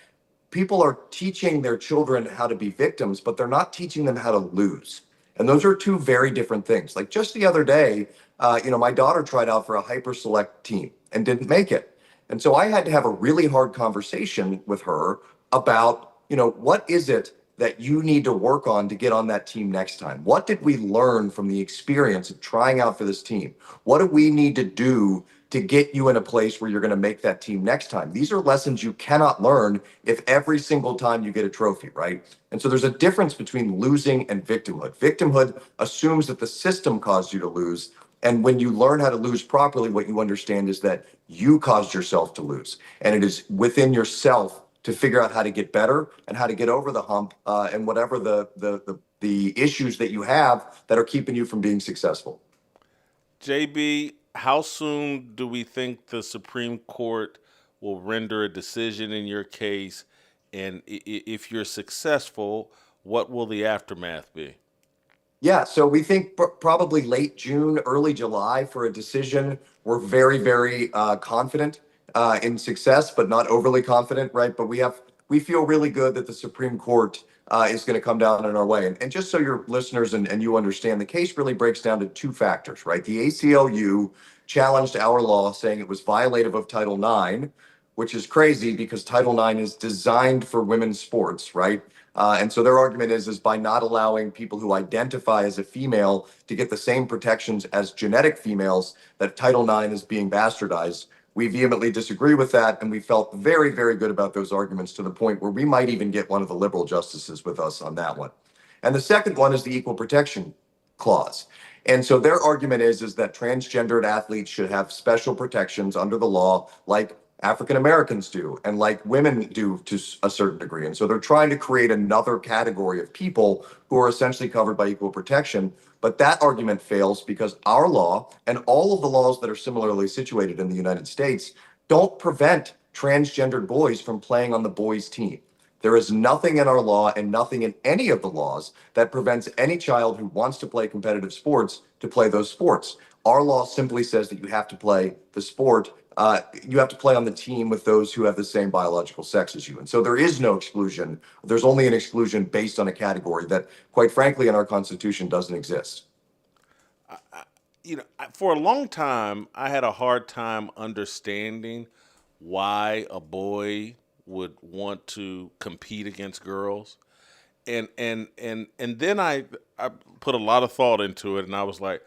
Speaker 7: people are teaching their children how to be victims, but they're not teaching them how to lose. And those are two very different things. Like just the other day, my daughter tried out for a hyper select team and didn't make it. And so I had to have a really hard conversation with her about, what is it that you need to work on to get on that team next time? What did we learn from the experience of trying out for this team? What do we need to do to get you in a place where you're going to make that team next time? These are lessons you cannot learn if every single time you get a trophy, right? And so there's a difference between losing and victimhood. Victimhood assumes that the system caused you to lose. And when you learn how to lose properly, what you understand is that you caused yourself to lose. And it is within yourself to figure out how to get better and how to get over the hump and whatever the issues that you have that are keeping you from being successful.
Speaker 1: JB, how soon do we think the Supreme Court will render a decision in your case? And if you're successful, what will the aftermath be?
Speaker 7: Yeah, so we think probably late June, early July for a decision. We're very, very confident in success, but not overly confident, right? But we feel really good that the Supreme Court is going to come down in our way. And just so your listeners and you understand, the case really breaks down to two factors, right? The ACLU challenged our law saying it was violative of Title IX, which is crazy because Title IX is designed for women's sports, right? And so their argument is by not allowing people who identify as a female to get the same protections as genetic females, that Title IX is being bastardized. We vehemently disagree with that, and we felt very, very good about those arguments to the point where we might even get one of the liberal justices with us on that one. And the second one is the Equal Protection Clause. And so their argument is that transgendered athletes should have special protections under the law like African Americans do and like women do to a certain degree. And so they're trying to create another category of people who are essentially covered by equal protection. But that argument fails because our law and all of the laws that are similarly situated in the United States don't prevent transgendered boys from playing on the boys' team. There is nothing in our law and nothing in any of the laws that prevents any child who wants to play competitive sports to play those sports. Our law simply says that you have to play the sport. You have to play on the team with those who have the same biological sex as you. And so there is no exclusion. There's only an exclusion based on a category that, quite frankly, in our Constitution doesn't exist.
Speaker 1: For a long time, I had a hard time understanding why a boy would want to compete against girls. And then I put a lot of thought into it, and I was like,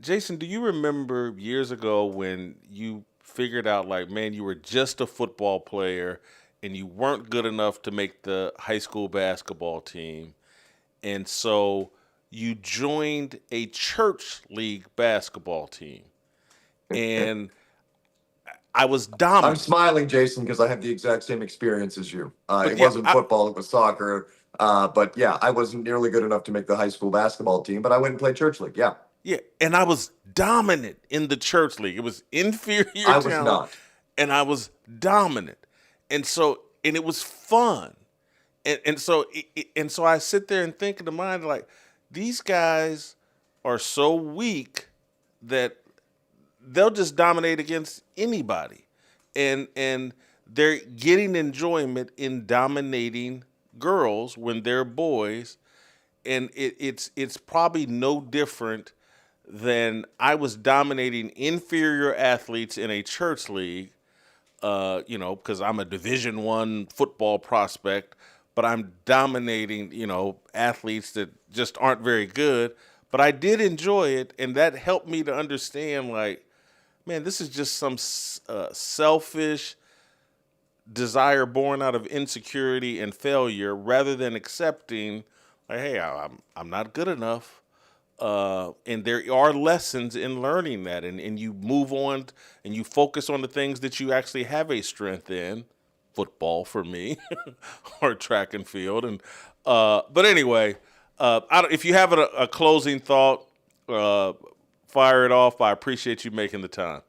Speaker 1: Jason, do you remember years ago when you figured out, like, man, you were just a football player and you weren't good enough to make the high school basketball team, and so you joined a church league basketball team, and I was dominant.
Speaker 7: I'm smiling, Jason, because I have the exact same experience as you. It
Speaker 1: yeah,
Speaker 7: wasn't football, it was soccer. But yeah, I wasn't nearly good enough to make the high school basketball team, but I went and played church league. Yeah.
Speaker 1: Yeah, and I was dominant in the church league. It was inferior
Speaker 7: I was
Speaker 1: talent,
Speaker 7: not.
Speaker 1: and I was dominant. And it was fun. and so I sit there and think in the mind like these guys are so weak that they'll just dominate against anybody, and they're getting enjoyment in dominating girls when they're boys, and it's probably no different than I was dominating inferior athletes in a church league, because I'm a Division I football prospect, but I'm dominating, athletes that just aren't very good. But I did enjoy it, and that helped me to understand, like, man, this is just some selfish desire born out of insecurity and failure, rather than accepting, like, hey, I'm not good enough. And there are lessons in learning that, and you move on and you focus on the things that you actually have a strength in, football for me, or track and field. And but anyway, if you have a closing thought, fire it off. I appreciate you making the time.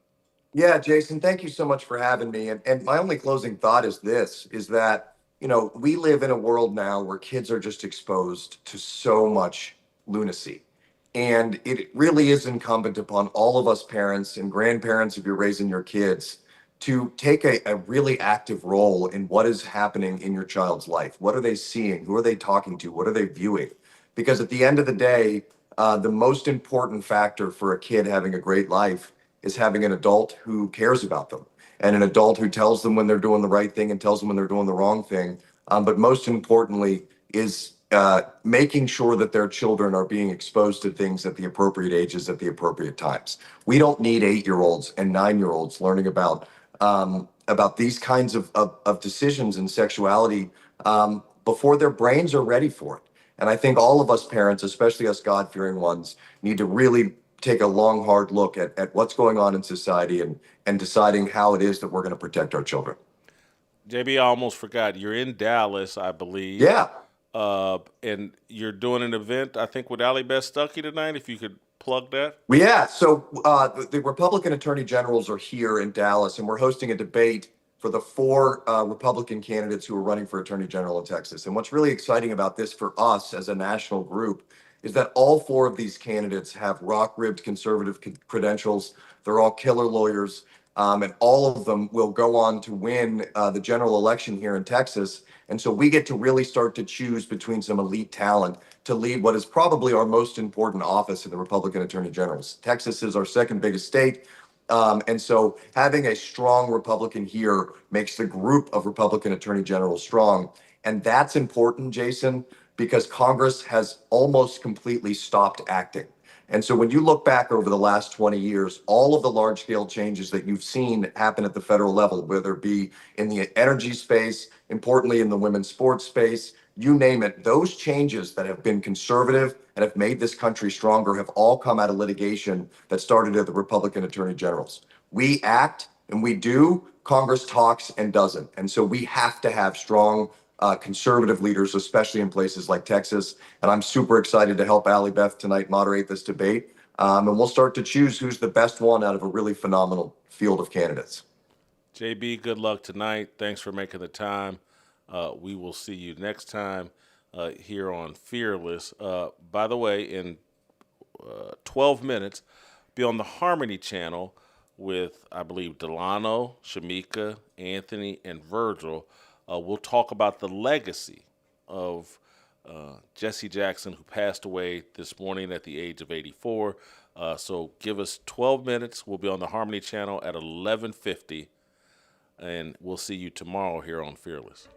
Speaker 7: Yeah, Jason, thank you so much for having me. And my only closing thought is this, is that, we live in a world now where kids are just exposed to so much lunacy. And it really is incumbent upon all of us parents and grandparents, if you're raising your kids, to take a really active role in what is happening in your child's life. What are they seeing? Who are they talking to? What are they viewing? Because at the end of the day, the most important factor for a kid having a great life is having an adult who cares about them, and an adult who tells them when they're doing the right thing and tells them when they're doing the wrong thing. But most importantly is making sure that their children are being exposed to things at the appropriate ages at the appropriate times. We don't need 8-year-olds and 9-year-olds learning about these kinds of decisions and sexuality before their brains are ready for it. And I think all of us parents, especially us God-fearing ones, need to really take a long, hard look at what's going on in society and deciding how it is that we're going to protect our children.
Speaker 1: JB, I almost forgot. You're in Dallas, I believe.
Speaker 7: Yeah.
Speaker 1: And you're doing an event, I think, with Allie Beth Stuckey tonight, if you could plug that.
Speaker 7: Well, yeah. So the Republican attorney generals are here in Dallas, and we're hosting a debate for the 4 Republican candidates who are running for attorney general in Texas. And what's really exciting about this for us as a national group is that all 4 of these candidates have rock-ribbed conservative credentials. They're all killer lawyers, and all of them will go on to win the general election here in Texas. And so we get to really start to choose between some elite talent to lead what is probably our most important office in the Republican Attorney Generals. Texas is our second biggest state. And so having a strong Republican here makes the group of Republican Attorney Generals strong. And that's important, Jason, because Congress has almost completely stopped acting. And so when you look back over the last 20 years, all of the large scale changes that you've seen happen at the federal level, whether it be in the energy space, importantly in the women's sports space, you name it, those changes that have been conservative and have made this country stronger have all come out of litigation that started at the Republican Attorney Generals. We act and we do, Congress talks and doesn't. And so we have to have strong conservative leaders, especially in places like Texas. And I'm super excited to help Allie Beth tonight moderate this debate. And we'll start to choose who's the best one out of a really phenomenal field of candidates.
Speaker 1: JB, good luck tonight. Thanks for making the time. We will see you next time here on Fearless. By the way, in 12 minutes, be on the Harmony channel with, I believe, Delano, Shamika, Anthony, and Virgil. We'll talk about the legacy of Jesse Jackson, who passed away this morning at the age of 84. So give us 12 minutes. We'll be on the Harmony channel at 11:50, and we'll see you tomorrow here on Fearless.